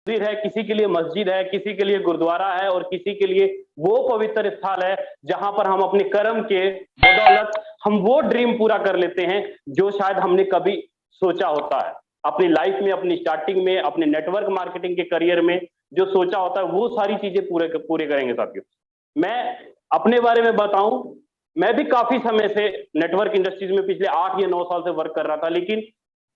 मंदिर है, किसी के लिए मस्जिद है, किसी के लिए गुरुद्वारा है और किसी के लिए वो पवित्र स्थल है जहां पर हम अपने कर्म के बदौलत हम वो ड्रीम पूरा कर लेते हैं जो शायद हमने कभी सोचा होता है अपनी लाइफ में, अपनी स्टार्टिंग में, अपने नेटवर्क मार्केटिंग के करियर में जो सोचा होता है वो सारी चीजें पूरे करेंगे साथियों। मैं अपने बारे में बताऊं, मैं भी काफी समय से नेटवर्क इंडस्ट्रीज में पिछले 8 या 9 साल से वर्क कर रहा था, लेकिन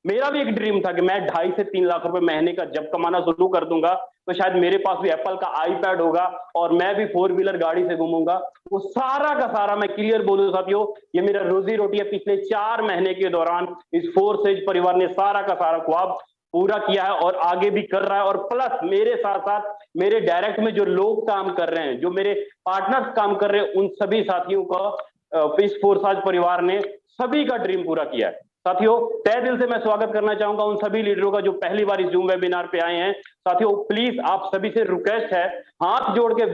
मेरा भी एक ड्रीम था कि मैं 2.5 से 3 लाख रुपए महीने का जब कमाना शुरू कर दूंगा तो शायद मेरे पास भी एप्पल का आईपैड होगा और मैं भी 4 व्हीलर गाड़ी से घूमूंगा। वो सारा का सारा मैं क्लियर बोलूं साथियों, ये मेरा रोजी रोटी है। पिछले 4 महीने के दौरान इस फोर्सेज परिवार ने सारा का सारा ख्वाब पूरा किया है और आगे भी कर रहा है। और प्लस मेरे साथ साथ मेरे डायरेक्ट में जो लोग काम कर रहे हैं, जो मेरे पार्टनर्स काम कर रहे हैं, उन सभी साथियों का इस फोर्साज परिवार ने सभी का ड्रीम पूरा किया है। साथियों, तहे दिल से मैं स्वागत करना चाहूंगा उन सभी लीडरों का जो पहली बार इस जूम वेबिनार पे आए हैं। साथियों, प्लीज आप सभी से रिक्वेस्ट है, हाथ जोड़ के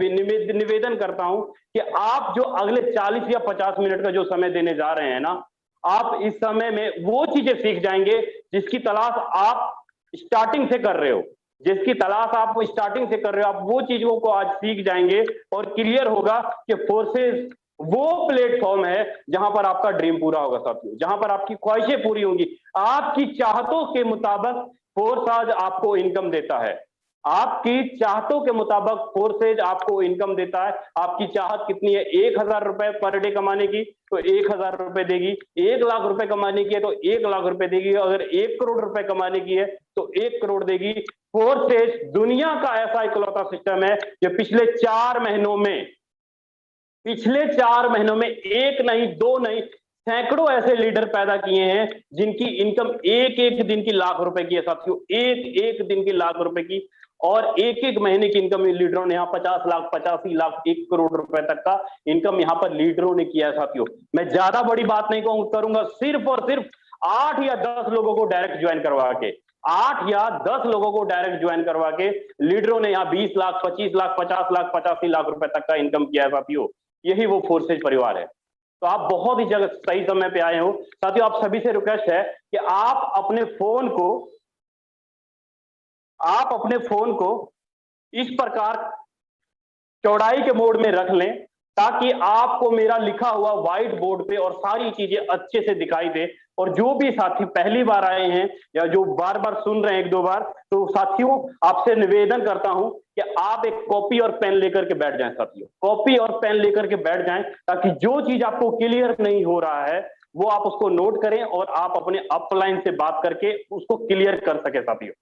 निवेदन करता हूं कि आप जो अगले 40 या 50 मिनट का जो समय देने जा रहे हैं ना, आप इस समय में वो चीजें सीख जाएंगे जिसकी तलाश आप स्टार्टिंग से कर रहे हो, जिसकी तलाश आप स्टार्टिंग से कर रहे हो। आप वो चीजों को आज सीख जाएंगे और क्लियर होगा कि फोर्सेस वो प्लेटफॉर्म है जहां पर आपका ड्रीम पूरा होगा साथियों, जहां पर आपकी ख्वाहिशें पूरी होंगी। आपकी चाहतों के मुताबिक फोर्स आज आपको इनकम देता है, आपकी चाहतों के मुताबिक फोर्सेज आपको इनकम देता है। आपकी चाहत कितनी है? 1,000 रुपए पर डे कमाने की तो 1,000 रुपए देगी, 1 लाख रुपए कमाने की है तो 1 लाख रुपए देगी, अगर 1 करोड़ रुपए कमाने की है तो 1 करोड़ देगी। फोर्सेज दुनिया का ऐसा इकलौता सिस्टम है जो पिछले 4 महीनों में एक नहीं, दो नहीं, सैकड़ों ऐसे लीडर पैदा किए हैं जिनकी इनकम एक एक दिन की लाख रुपए की है साथियों, एक एक दिन की लाख रुपए की। और एक एक महीने की इनकम लीडरों ने यहाँ 50 लाख, 85 लाख, 1 करोड़ रुपए तक का इनकम यहाँ पर लीडरों ने किया है साथियों। मैं ज्यादा बड़ी बात नहीं करूंगा, सिर्फ और सिर्फ 8 या 10 लोगों को डायरेक्ट ज्वाइन करवा के, 8 या 10 लोगों को डायरेक्ट ज्वाइन करवा के लीडरों ने यहाँ 20 लाख, 25 लाख, 50 लाख, 85 लाख रुपए तक का इनकम किया है साथियों। यही वो फोर्सेज परिवार है। तो आप बहुत ही जगह सही समय पे आए हो साथियों। आप सभी से रिक्वेस्ट है कि आप अपने फोन को इस प्रकार चौड़ाई के मोड में रख लें ताकि आपको मेरा लिखा हुआ व्हाइट बोर्ड पे और सारी चीजें अच्छे से दिखाई दे। और जो भी साथी पहली बार आए हैं या जो बार बार सुन रहे हैं 1-2 बार, तो साथियों आपसे निवेदन करता हूं कि आप एक कॉपी और पेन लेकर के बैठ जाएं साथियों, कॉपी और पेन लेकर के बैठ जाएं ताकि जो चीज आपको क्लियर नहीं हो रहा है वो आप उसको नोट करें और आप अपने अपलाइन से बात करके उसको क्लियर कर सके साथियों।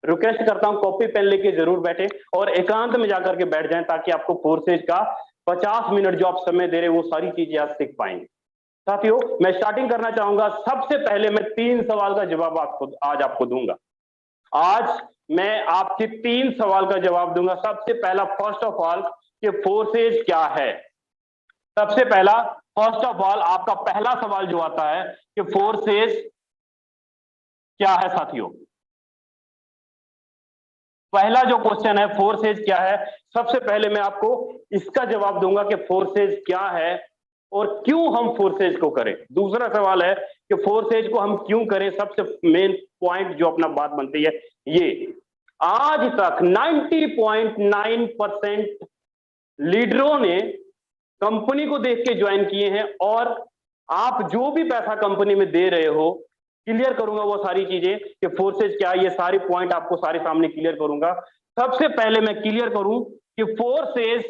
रिक्वेस्ट करता हूं कॉपी पेन लेके जरूर बैठे और एकांत में जाकर के बैठ जाएं ताकि आपको फोर्सेज का 50 मिनट जो आप समय दे रहे हैं वो सारी चीजें आज सीख पाएंगे। साथियों, मैं स्टार्टिंग करना चाहूंगा। सबसे पहले मैं 3 सवाल का जवाब आज आपको दूंगा। आज मैं आपके 3 सवाल का जवाब दूंगा। सबसे पहला, फर्स्ट ऑफ ऑल, कि फोर्सेज क्या है। सबसे पहला, फर्स्ट ऑफ ऑल, आपका पहला सवाल जो आता है कि फोर्सेज क्या है साथियों। पहला जो क्वेश्चन है फोर्सेज क्या है, सबसे पहले मैं आपको इसका जवाब दूंगा कि फोर्सेज क्या है और क्यों हम फोर्सेज को करें। दूसरा सवाल है कि फोर्सेज को हम क्यों करें। सबसे मेन पॉइंट जो अपना बात बनती है, ये आज तक 90.9% लीडरों ने कंपनी को देख के ज्वाइन किए हैं और आप जो भी पैसा कंपनी में दे रहे हो, क्लियर करूंगा वो सारी चीजें कि फोर्सेज क्या है, ये सारे पॉइंट आपको सारे सामने क्लियर करूंगा। सबसे पहले मैं क्लियर करूं कि फोर्सेज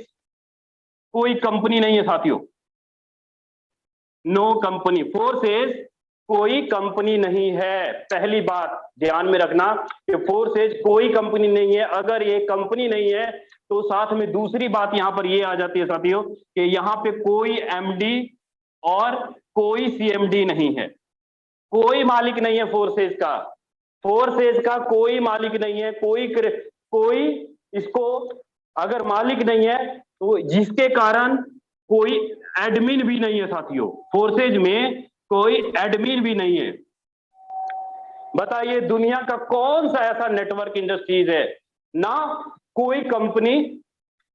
कोई कंपनी नहीं है साथियों, नो कंपनी। फोर्सेज कोई कंपनी नहीं है। पहली बात ध्यान में रखना कि फोर्सेज कोई कंपनी नहीं है। अगर ये कंपनी नहीं है तो साथ में दूसरी बात यहां पर ये आ जाती है साथियों कि यहां पे कोई एमडी और कोई सीएमडी नहीं है, कोई मालिक नहीं है फोर्सेज का। फोर्सेज का कोई मालिक नहीं है, कोई इसको अगर मालिक नहीं है तो जिसके कारण कोई एडमिन भी नहीं है साथियों। फोर्सेज में कोई एडमिन भी नहीं है। बताइए दुनिया का कौन सा ऐसा नेटवर्क इंडस्ट्रीज है, ना कोई कंपनी,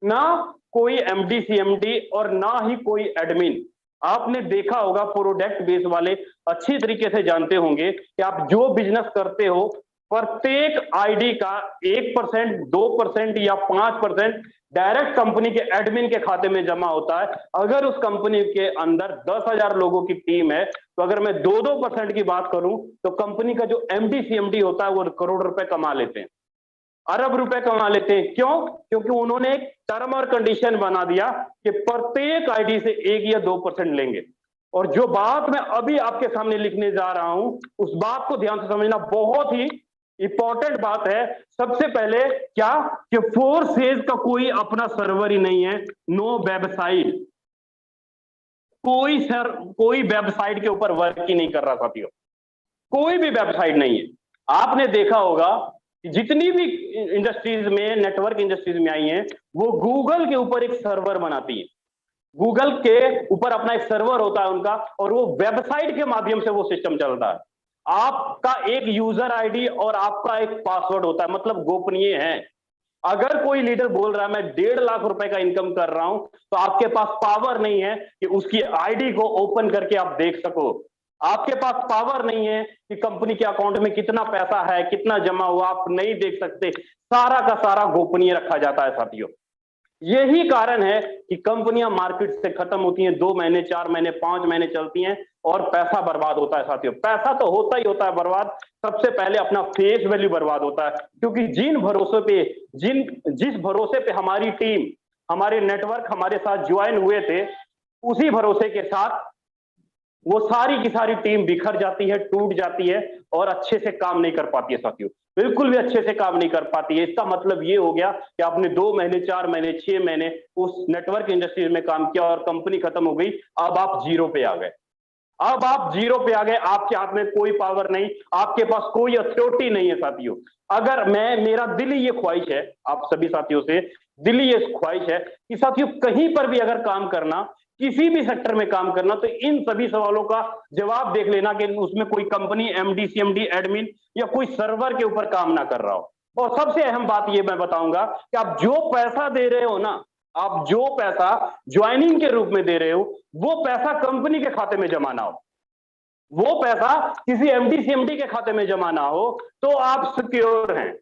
ना कोई एमडी सीएमडी और ना ही कोई एडमिन। आपने देखा होगा, प्रोडक्ट बेस वाले अच्छी तरीके से जानते होंगे कि आप जो बिजनेस करते हो प्रत्येक आईडी का 1%, 2% या 5% डायरेक्ट कंपनी के एडमिन के खाते में जमा होता है। अगर उस कंपनी के अंदर 10,000 लोगों की टीम है, तो अगर मैं 2-2% की बात करूं, तो कंपनी का जो एमडी सीएमडी होता है वो करोड़ रुपए कमा लेते हैं, अरब रुपए कमा लेते हैं। क्यों? क्योंकि उन्होंने एक टर्म और कंडीशन बना दिया कि प्रत्येक आईडी से 1 या 2% लेंगे। और जो बात मैं अभी आपके सामने लिखने जा रहा हूं, उस बात को ध्यान से समझना, बहुत ही इंपॉर्टेंट बात है। सबसे पहले क्या कि फोर्सेज का कोई अपना सर्वर ही नहीं है, नो वेबसाइट, कोई वेबसाइट के ऊपर वर्क ही नहीं कर रहा साथियों, कोई भी वेबसाइट नहीं है। आपने देखा होगा जितनी भी इंडस्ट्रीज में, नेटवर्क इंडस्ट्रीज में आई हैं, वो गूगल के ऊपर एक सर्वर बनाती है, गूगल के ऊपर अपना एक सर्वर होता है उनका, और वो वेबसाइट के माध्यम से वो सिस्टम चलता है। आपका एक यूजर आईडी और आपका एक पासवर्ड होता है, मतलब गोपनीय है। अगर कोई लीडर बोल रहा है मैं 1.5 लाख रुपए का इनकम कर रहा हूं, तो आपके पास पावर नहीं है कि उसकी आईडी को ओपन करके आप देख सको। आपके पास पावर नहीं है कि कंपनी के अकाउंट में कितना पैसा है, कितना जमा हुआ, आप नहीं देख सकते। सारा का सारा गोपनीय रखा जाता है साथियों। यही कारण है कि कंपनियां मार्केट से खत्म होती हैं, 2 महीने, 4 महीने, 5 महीने चलती हैं और पैसा बर्बाद होता है साथियों। पैसा तो होता ही होता है बर्बाद, सबसे पहले अपना फेस वैल्यू बर्बाद होता है। क्योंकि जिस भरोसे पे हमारी टीम, हमारे नेटवर्क हमारे साथ ज्वाइन हुए थे, उसी भरोसे के साथ वो सारी की सारी टीम बिखर जाती है, टूट जाती है और अच्छे से काम नहीं कर पाती है साथियों, बिल्कुल भी अच्छे से काम नहीं कर पाती है। इसका मतलब ये हो गया कि आपने 2 महीने, 4 महीने, 6 महीने उस नेटवर्क इंडस्ट्री में काम किया और कंपनी खत्म हो गई, अब आप जीरो पे आ गए। अब आप जीरो पे आ गए, आपके हाथ में कोई पावर नहीं, आपके पास कोई अथॉरिटी नहीं है साथियों। अगर मेरा दिली ये ख्वाहिश है आप सभी साथियों से, दिली ये ख्वाहिश है कि साथियों कहीं पर भी अगर काम करना, किसी भी सेक्टर में काम करना, तो इन सभी सवालों का जवाब देख लेना कि उसमें कोई कंपनी एमडी सीएमडी एडमिन या कोई सर्वर के ऊपर काम ना कर रहा हो। और सबसे अहम बात ये मैं बताऊंगा कि आप जो पैसा दे रहे हो ना, आप जो पैसा ज्वाइनिंग के रूप में दे रहे हो, वो पैसा कंपनी के खाते में जमा ना हो, वो पैसा किसी एमडी सीएमडी के खाते में जमा ना हो, तो आप सिक्योर हैं।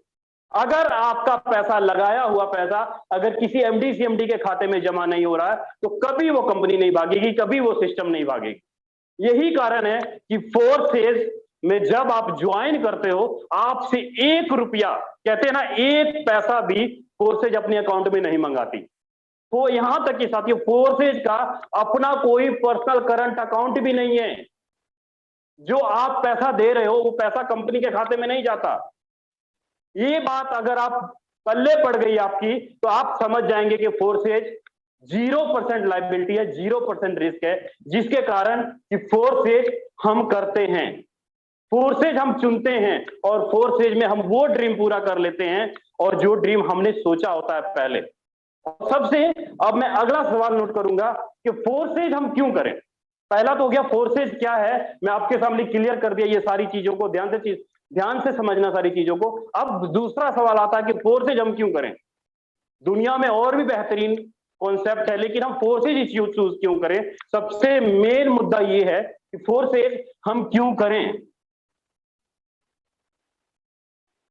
अगर आपका पैसा, लगाया हुआ पैसा अगर किसी एमडी सीएमडी के खाते में जमा नहीं हो रहा है, तो कभी वो कंपनी नहीं भागेगी, कभी वो सिस्टम नहीं भागेगी। यही कारण है कि फोर्सेज में जब आप ज्वाइन करते हो, आपसे 1 रुपया, कहते हैं ना, 1 पैसा भी फोर्सेज अपने अकाउंट में नहीं मंगाती। तो यहां तक कि साथियों फोर्सेज का अपना कोई पर्सनल करंट अकाउंट भी नहीं है। जो आप पैसा दे रहे हो वो पैसा कंपनी के खाते में नहीं जाता। ये बात अगर आप पल्ले पड़ गई आपकी, तो आप समझ जाएंगे कि फोर्सेज 0% लायबिलिटी है, 0% रिस्क है, जिसके कारण कि फोर्सेज हम करते हैं, फोर्सेज हम चुनते हैं और फोर्सेज में हम वो ड्रीम पूरा कर लेते हैं और जो ड्रीम हमने सोचा होता है पहले। और सबसे अब मैं अगला सवाल नोट करूंगा कि फोर्सेज हम क्यों करें। पहला तो हो गया फोर्सेज क्या है, मैं आपके सामने क्लियर कर दिया ये सारी चीजों को, ध्यान से समझना सारी चीजों को। अब दूसरा सवाल आता है कि फोर्सेज हम क्यों करें। दुनिया में और भी बेहतरीन कॉन्सेप्ट है, लेकिन हम फोर्सेज ही चूज क्यों करें। सबसे मेन मुद्दा ये है कि फोर्सेज हम क्यों करें।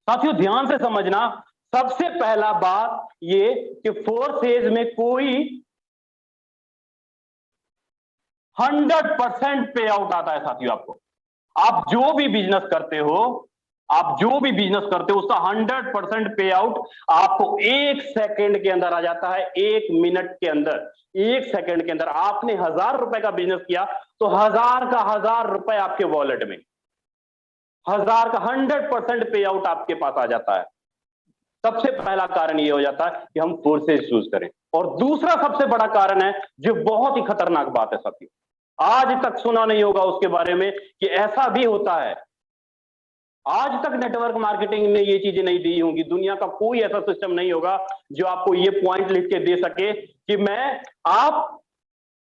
साथियों ध्यान से समझना, सबसे पहला बात ये कि फोर्सेज में कोई 100% पे आउट आता है साथियों। आपको, आप जो भी बिजनेस करते हो, उसका 100% पे आउट आपको 1 सेकंड के अंदर आ जाता है, 1 मिनट के अंदर, 1 सेकंड के अंदर। आपने 1000 रुपए का बिजनेस किया तो 1000 रुपए आपके वॉलेट में, 1000 का 100% पे आउट आपके पास आ जाता है। सबसे पहला कारण ये हो जाता है कि हम फोर्सेज चूज करें। और दूसरा सबसे बड़ा कारण है, जो बहुत ही खतरनाक बात है साथियों, आज तक सुना नहीं होगा उसके बारे में कि ऐसा भी होता है। आज तक नेटवर्क मार्केटिंग ने ये चीजें नहीं दी होंगी, दुनिया का कोई ऐसा सिस्टम नहीं होगा जो आपको ये पॉइंट लिख के दे सके कि आप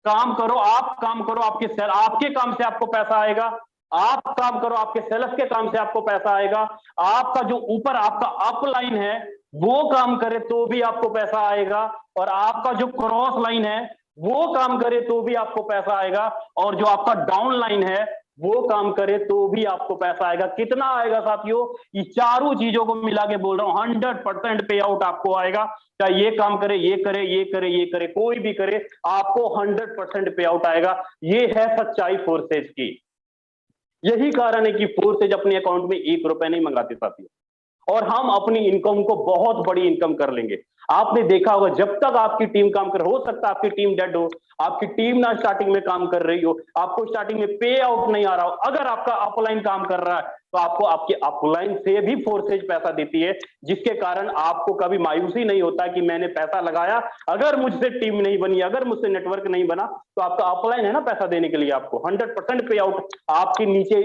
काम करो, आपके काम से आपको पैसा आएगा, आप काम करो, आपके सेल्फ के काम से आपको पैसा आएगा, आपका जो ऊपर आपका अपलाइन है वो काम करे तो भी आपको पैसा आएगा, और आपका जो क्रॉस लाइन है वो काम करे तो भी आपको पैसा आएगा, और जो आपका डाउन लाइन है वो काम करे तो भी आपको पैसा आएगा। कितना आएगा साथियों? ये चारों चीजों को मिला के बोल रहा हूं, 100% पे आउट आपको आएगा। चाहे ये काम करे, ये करे, ये करे, ये करे, कोई भी करे, आपको 100% पे आउट आएगा। ये है सच्चाई फोर्सेज की। यही कारण है कि फोर्सेज अपने अकाउंट में 1 रुपए नहीं मंगाते साथियों, और हम अपनी इनकम को बहुत बड़ी इनकम कर लेंगे। आपने देखा होगा, जब तक आपकी टीम काम कर, हो सकता है आपकी टीम डेड हो, आपकी टीम ना स्टार्टिंग में काम कर रही हो, आपको स्टार्टिंग में पे आउट नहीं आ रहा हो, अगर आपका अपलाइन काम कर रहा है तो आपको आपकी अपलाइन से भी फोर्सेज पैसा देती है, जिसके कारण आपको कभी मायूसी नहीं होता कि मैंने पैसा लगाया, अगर मुझसे टीम नहीं बनी, अगर मुझसे नेटवर्क नहीं बना, तो आपका अपलाइन है ना पैसा देने के लिए। आपको 100% पे आउट आपके नीचे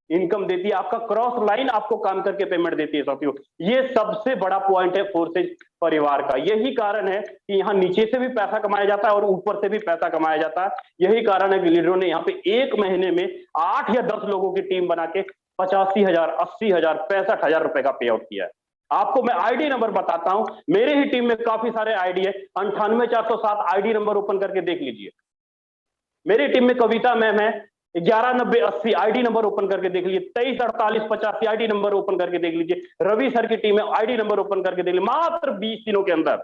इनकम देती है, आपका क्रॉस लाइन आपको काम करके पेमेंट देती है साथियों। ये सबसे बड़ा पॉइंट है फोर्सेज परिवार का। यही कारण है कि यहाँ नीचे से भी पैसा कमाया जाता है और ऊपर से भी पैसा कमाया जाता है। यही कारण है कि लीडरों ने यहाँ पे एक महीने में 8 या 10 लोगों की टीम बना के 85,000, 80,000, 65,000 रुपए का पे आउट किया है। आपको मैं आईडी नंबर बताता हूं, मेरे ही टीम में काफी सारे आईडी है, 98,407 आईडी नंबर ओपन करके देख लीजिए। मेरी टीम में कविता मैम है, 119080 आईडी नंबर ओपन करके देख लीजिए। 234885 आईडी नंबर ओपन करके देख लीजिए। रवि सर की टीम है, आईडी नंबर ओपन करके देख लीजिए। मात्र 20 दिनों के अंदर,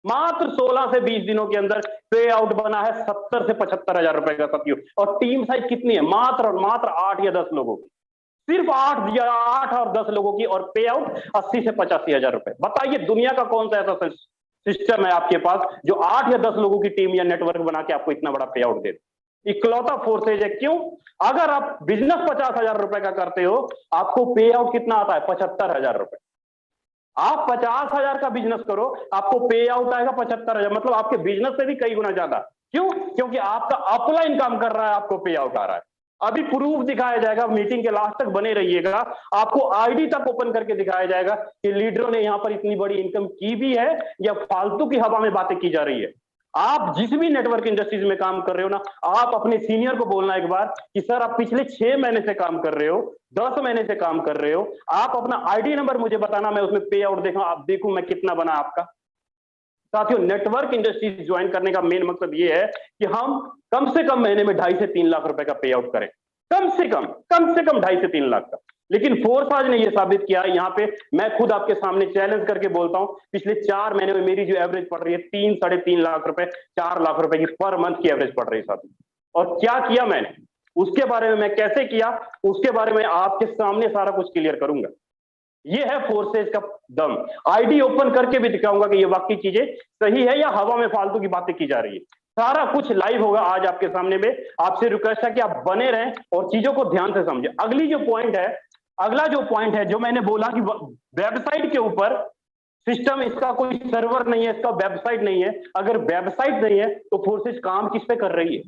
मात्र 16 से 20 दिनों के अंदर पे आउट बना है 70 से 75,000 रुपए का साथियों। और टीम साइज कितनी है? मात्र और मात्र 8 या 10 लोगों की, सिर्फ 8 और 10 लोगों की, और पे आउट 80 से 85,000 रुपए। बताइए दुनिया का कौन सा ऐसा सिस्टम है आपके पास जो 8 या 10 लोगों की टीम या नेटवर्क बना के आपको इतना बड़ा पे आउट दे? इकलौता फोर्सेज है। क्यों? अगर आप बिजनेस 50,000 रुपए का करते हो, आपको पे आउट कितना आता है? 75,000 रुपए। आप 50,000 का बिजनेस करो, आपको पे आउट आएगा 75,000, मतलब आपके बिजनेस से भी कई गुना ज्यादा। क्यों? क्योंकि आपका अपलाइन काम कर रहा है, आपको पे आउट आ रहा है। अभी प्रूफ दिखाया जाएगा, मीटिंग के लास्ट तक बने रहिएगा, आपको आईडी तक ओपन करके दिखाया जाएगा कि लीडरों ने यहां पर इतनी बड़ी इनकम की भी है या फालतू की हवा में बातें की जा रही है। आप जिस भी नेटवर्क इंडस्ट्रीज में काम कर रहे हो ना, आप अपने सीनियर को बोलना एक बार कि सर आप पिछले 6 महीने से काम कर रहे हो, 10 महीने से काम कर रहे हो, आप अपना आईडी नंबर मुझे बताना, मैं उसमें पे आउट देखूं, आप देखूं मैं कितना बना आपका। साथियों, नेटवर्क इंडस्ट्रीज ज्वाइन करने का मेन मकसद ये है कि हम कम से कम महीने में 2.5 से 3 लाख रुपए का पे आउट करें, कम से कम 2.5 से 3 लाख का। लेकिन फोर्स आज ने यह साबित किया, यहाँ पे मैं खुद आपके सामने चैलेंज करके बोलता हूं, पिछले 4 महीने में मेरी जो एवरेज पड़ रही है 3 साढ़े 3 लाख रुपए, 4 लाख रुपए की पर मंथ की एवरेज पड़ रही है साथी। और क्या किया मैंने, उसके बारे में, मैं कैसे किया उसके बारे में आपके सामने सारा कुछ क्लियर करूंगा। ये है फोर्सेज का दम। आईडी ओपन करके भी दिखाऊंगा कि ये वाकई चीजें सही है या हवा में फालतू की बातें की जा रही है। सारा कुछ लाइव होगा आज आपके सामने में। आपसे रिक्वेस्ट है कि आप बने रहें और चीजों को ध्यान से समझें। अगला जो पॉइंट है जो मैंने बोला कि वेबसाइट के ऊपर सिस्टम, इसका कोई सर्वर नहीं है, इसका वेबसाइट नहीं है। अगर वेबसाइट नहीं है तो फोर्सेज काम किस पे कर रही है?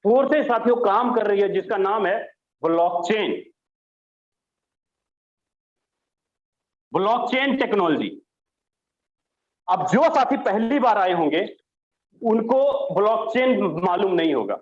फोर्सेज साथियों काम कर रही है जिसका नाम है ब्लॉकचेन, ब्लॉकचेन टेक्नोलॉजी। अब जो साथी पहली बार आए होंगे उनको ब्लॉकचेन मालूम नहीं होगा।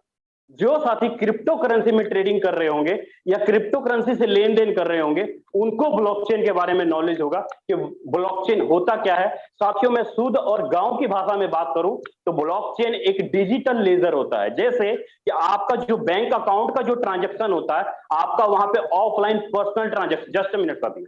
जो साथी क्रिप्टो करेंसी में ट्रेडिंग कर रहे होंगे या क्रिप्टो करेंसी से लेन देन कर रहे होंगे, उनको ब्लॉकचेन के बारे में नॉलेज होगा कि ब्लॉकचेन होता क्या है। साथियों, मैं शुद्ध और गांव की भाषा में बात करूं तो ब्लॉकचेन एक डिजिटल लेजर होता है। जैसे कि आपका जो बैंक अकाउंट का जो ट्रांजेक्शन होता है, आपका वहां पे offline personal transaction, just minute साथी,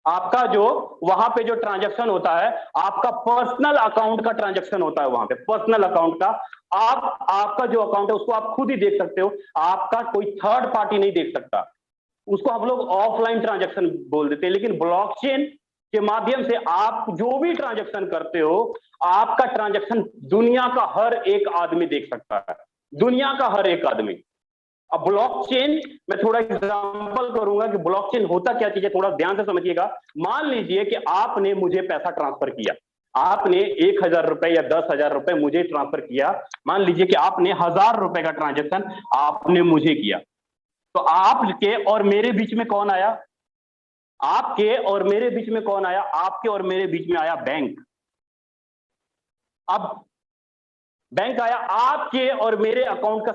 आपका जो वहां पे जो ट्रांजैक्शन होता है, आपका पर्सनल अकाउंट का ट्रांजैक्शन होता है वहां पे, पर्सनल अकाउंट का। आपका जो अकाउंट है उसको आप खुद ही देख सकते हो, आपका कोई थर्ड पार्टी नहीं देख सकता। उसको हम लोग ऑफलाइन ट्रांजैक्शन बोल देते हैं। लेकिन ब्लॉकचेन के माध्यम से आप जो भी ट्रांजैक्शन करते हो, आपका ट्रांजैक्शन दुनिया का हर एक आदमी देख सकता है, दुनिया का हर एक आदमी। अब ब्लॉकचेन, मैं थोड़ा एग्जांपल करूंगा कि ब्लॉकचेन होता क्या चीज है, थोड़ा ध्यान से समझिएगा। मान लीजिए कि आपने मुझे पैसा ट्रांसफर किया, आपने 1,000 रुपए या 10,000 रुपए मुझे ट्रांसफर किया। मान लीजिए कि आपने 1,000 रुपए का ट्रांजेक्शन आपने मुझे किया, तो आपके और मेरे बीच में कौन आया? आपके और मेरे बीच में कौन आया? आपके और मेरे बीच में आया बैंक। अब बैंक आया, आपके और मेरे अकाउंट का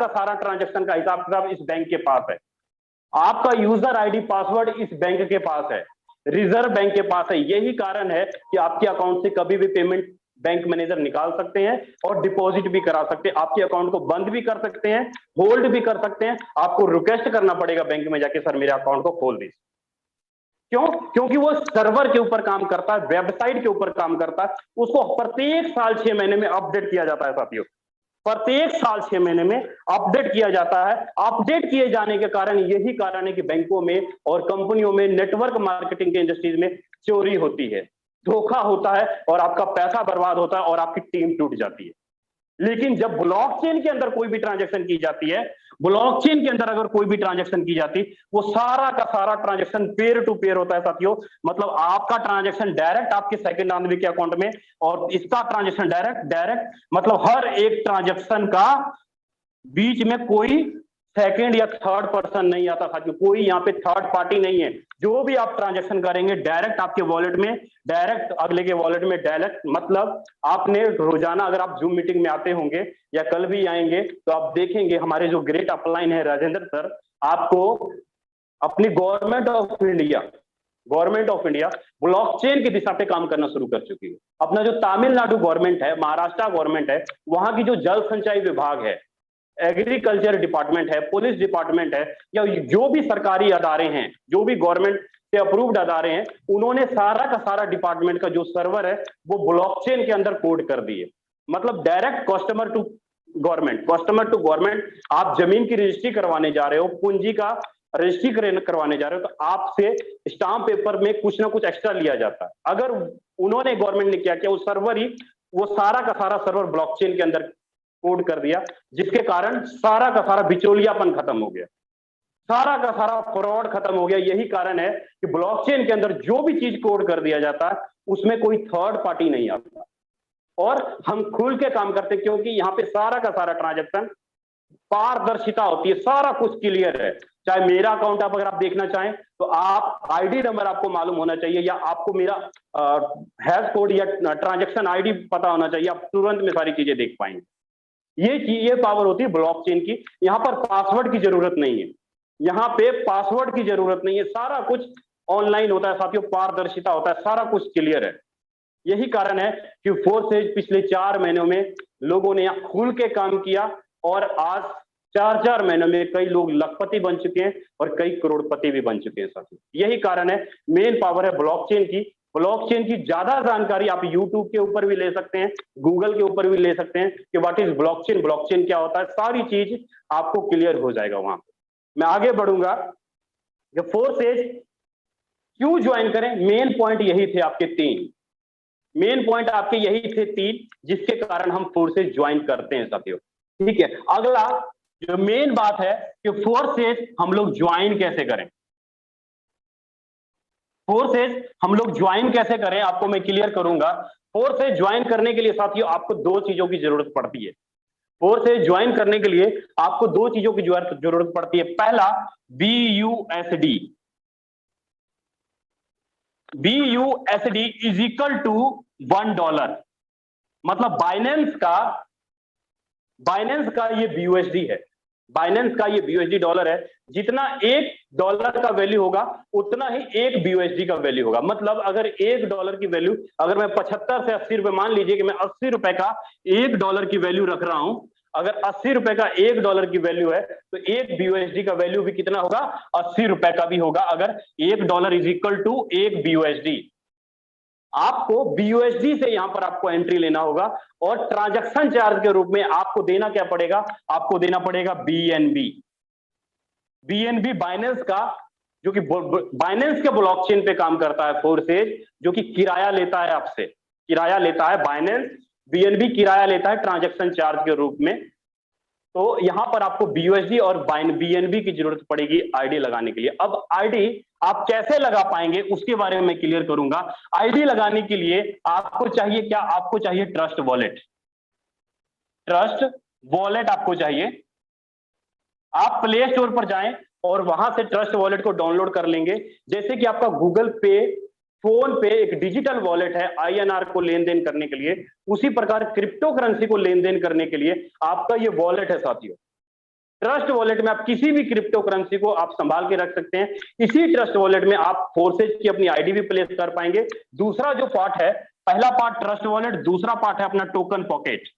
सारा ट्रांजैक्शन का हिसाब किताब इस बैंक के पास है। आपका यूजर आईडी पासवर्ड इस बैंक के पास है। रिजर्व बैंक के पास है। यही कारण है कि आपके अकाउंट से कभी भी पेमेंट बैंक मैनेजर निकाल सकते हैं और डिपॉजिट भी करा सकते हैं, आपके अकाउंट को बंद भी कर सकते हैं, होल्ड भी कर सकते हैं। आपको रिक्वेस्ट करना पड़ेगा बैंक में जाके, सर मेरे अकाउंट को खोल दीजिए। क्यों? क्योंकि वो सर्वर के ऊपर काम करता है, वेबसाइट के ऊपर काम करता है, उसको प्रत्येक साल 6 महीने में अपडेट किया जाता है साथियों। प्रत्येक साल 6 महीने में अपडेट किया जाता है। अपडेट किए जाने के कारण यही कारण है कि बैंकों में और कंपनियों में, नेटवर्क मार्केटिंग के इंडस्ट्रीज में चोरी होती है, धोखा होता है और आपका पैसा बर्बाद होता है और आपकी टीम टूट जाती है। लेकिन जब ब्लॉकचेन के अंदर कोई भी ट्रांजैक्शन की जाती है, ब्लॉकचेन के अंदर अगर कोई भी ट्रांजैक्शन की जाती, वो सारा का सारा ट्रांजैक्शन पेयर टू पेयर होता है साथियों। मतलब आपका ट्रांजैक्शन डायरेक्ट आपके सेकंड आदमी के अकाउंट में और इसका ट्रांजैक्शन डायरेक्ट मतलब हर एक ट्रांजैक्शन का बीच में कोई सेकंड या थर्ड पर्सन नहीं आता साथियों, कोई यहाँ पे थर्ड पार्टी नहीं है। जो भी आप ट्रांजैक्शन करेंगे डायरेक्ट आपके वॉलेट में, डायरेक्ट अगले के वॉलेट में, डायरेक्ट मतलब आपने रोजाना अगर आप जूम मीटिंग में आते होंगे या कल भी आएंगे तो आप देखेंगे हमारे जो ग्रेट अपलाइन है राजेंद्र सर, आपको अपनी गवर्नमेंट ऑफ इंडिया ब्लॉकचेन की दिशा पे काम करना शुरू कर चुकी है। अपना जो तमिलनाडु गवर्नमेंट है, महाराष्ट्र गवर्नमेंट है, वहां की जो जल संचय विभाग है, एग्रीकल्चर डिपार्टमेंट है, पुलिस डिपार्टमेंट है, या जो भी सरकारी अदारे हैं, जो भी गवर्नमेंट से अप्रूव्ड अदारे हैं, उन्होंने सारा का सारा डिपार्टमेंट का जो सर्वर है वो ब्लॉकचेन के अंदर कोड कर दिए। मतलब डायरेक्ट कस्टमर टू गवर्नमेंट आप जमीन की रजिस्ट्री करवाने जा रहे हो, पूंजी का रजिस्ट्री करवाने जा रहे हो, तो आपसे स्टाम्प पेपर में कुछ ना कुछ एक्स्ट्रा लिया जाता है। अगर उन्होंने, गवर्नमेंट ने क्या किया, वो सारा का सारा सर्वर ब्लॉकचेन के अंदर कोड कर दिया, जिसके कारण सारा का सारा बिचौलियापन खत्म हो गया, सारा का सारा फ्रॉड खत्म हो गया। यही कारण है कि ब्लॉकचेन के अंदर जो भी चीज कोड कर दिया जाता है उसमें कोई थर्ड पार्टी नहीं आता और हम खुल के काम करते, क्योंकि यहाँ पे सारा का सारा ट्रांजैक्शन पारदर्शिता होती है, सारा कुछ क्लियर है। चाहे मेरा अकाउंट आप अगर आप देखना चाहें तो आप आईडी नंबर आपको मालूम होना चाहिए, या आपको मेरा हैश कोड या ट्रांजैक्शन आईडी पता होना चाहिए, आप तुरंत में सारी चीजें देख पाएंगे। ये पावर होती है ब्लॉकचेन की। यहां पर पासवर्ड की जरूरत नहीं है, यहाँ पे पासवर्ड की जरूरत नहीं है, सारा कुछ ऑनलाइन होता है साथियों, पारदर्शिता होता है, सारा कुछ क्लियर है। यही कारण है कि फोर्सेज पिछले 4 महीनों में लोगों ने यहाँ खुल के काम किया और आज 4 महीनों में कई लोग लखपति बन चुके हैं और कई करोड़पति भी बन चुके हैं साथियों। यही कारण है, मेन पावर है ब्लॉकचेन की। ब्लॉकचेन की ज्यादा जानकारी आप यूट्यूब के ऊपर भी ले सकते हैं, गूगल के ऊपर भी ले सकते हैं कि व्हाट इज ब्लॉकचेन, ब्लॉकचेन क्या होता है, सारी चीज आपको क्लियर हो जाएगा वहां। मैं आगे बढ़ूंगा, फोर्सेज क्यों ज्वाइन करें, मेन पॉइंट यही थे आपके 3 मेन पॉइंट आपके यही थे 3 जिसके कारण हम फोर्सेज ज्वाइन करते हैं साथियों। ठीक है, अगला जो मेन बात है कि फोर्सेज हम लोग ज्वाइन कैसे करें, फोर्सेज हम लोग ज्वाइन कैसे करें आपको मैं क्लियर करूंगा। फोर्सेज ज्वाइन करने के लिए साथियों आपको 2 चीजों की जरूरत पड़ती है। फोर्सेज ज्वाइन करने के लिए आपको 2 चीजों की जरूरत पड़ती है। पहला BUSD, BUSD is equal to $1, मतलब बाइनेंस का ये BUSD है, बाइनेंस का ये BUSD डॉलर है। जितना $1 का वैल्यू होगा उतना ही 1 BUSD का वैल्यू होगा। मतलब अगर $1 की वैल्यू, अगर मैं 75 से 80 रुपए, मान लीजिए कि मैं 80 रुपए का $1 की वैल्यू रख रहा हूं, अगर 80 रुपए का $1 की वैल्यू है तो 1 BUSD का वैल्यू भी कितना होगा, 80 रुपए का भी होगा। अगर $1 इज इक्वल टू 1 BUSD, आपको BUSD से यहां पर आपको एंट्री लेना होगा और ट्रांजैक्शन चार्ज के रूप में आपको देना क्या पड़ेगा, आपको देना पड़ेगा BNB बाइनेंस का, जो कि बाइनेंस के ब्लॉकचेन पे काम करता है फोर्सेज, जो कि किराया लेता है आपसे, किराया लेता है बाइनेंस, BNB किराया लेता है ट्रांजैक्शन चार्ज के रूप में। तो यहां पर आपको BUSD और BNB की जरूरत पड़ेगी आईडी लगाने के लिए। अब आईडी आप कैसे लगा पाएंगे उसके बारे में मैं क्लियर करूंगा। आईडी लगाने के लिए आपको चाहिए क्या, आपको चाहिए ट्रस्ट वॉलेट, ट्रस्ट वॉलेट आपको चाहिए। आप प्ले स्टोर पर जाएं और वहां से ट्रस्ट वॉलेट को डाउनलोड कर लेंगे। जैसे कि आपका गूगल पे, फोन पे एक डिजिटल वॉलेट है INR को लेन देन करने के लिए, उसी प्रकार क्रिप्टो करेंसी को लेन देन करने के लिए आपका ये वॉलेट है साथियों। ट्रस्ट वॉलेट में आप किसी भी क्रिप्टो करेंसी को आप संभाल के रख सकते हैं। इसी ट्रस्ट वॉलेट में आप फोर्सेज की अपनी आईडी भी प्लेस कर पाएंगे। दूसरा जो पार्ट है, पहला पार्ट ट्रस्ट वॉलेट, दूसरा पार्ट है अपना टोकन पॉकेट।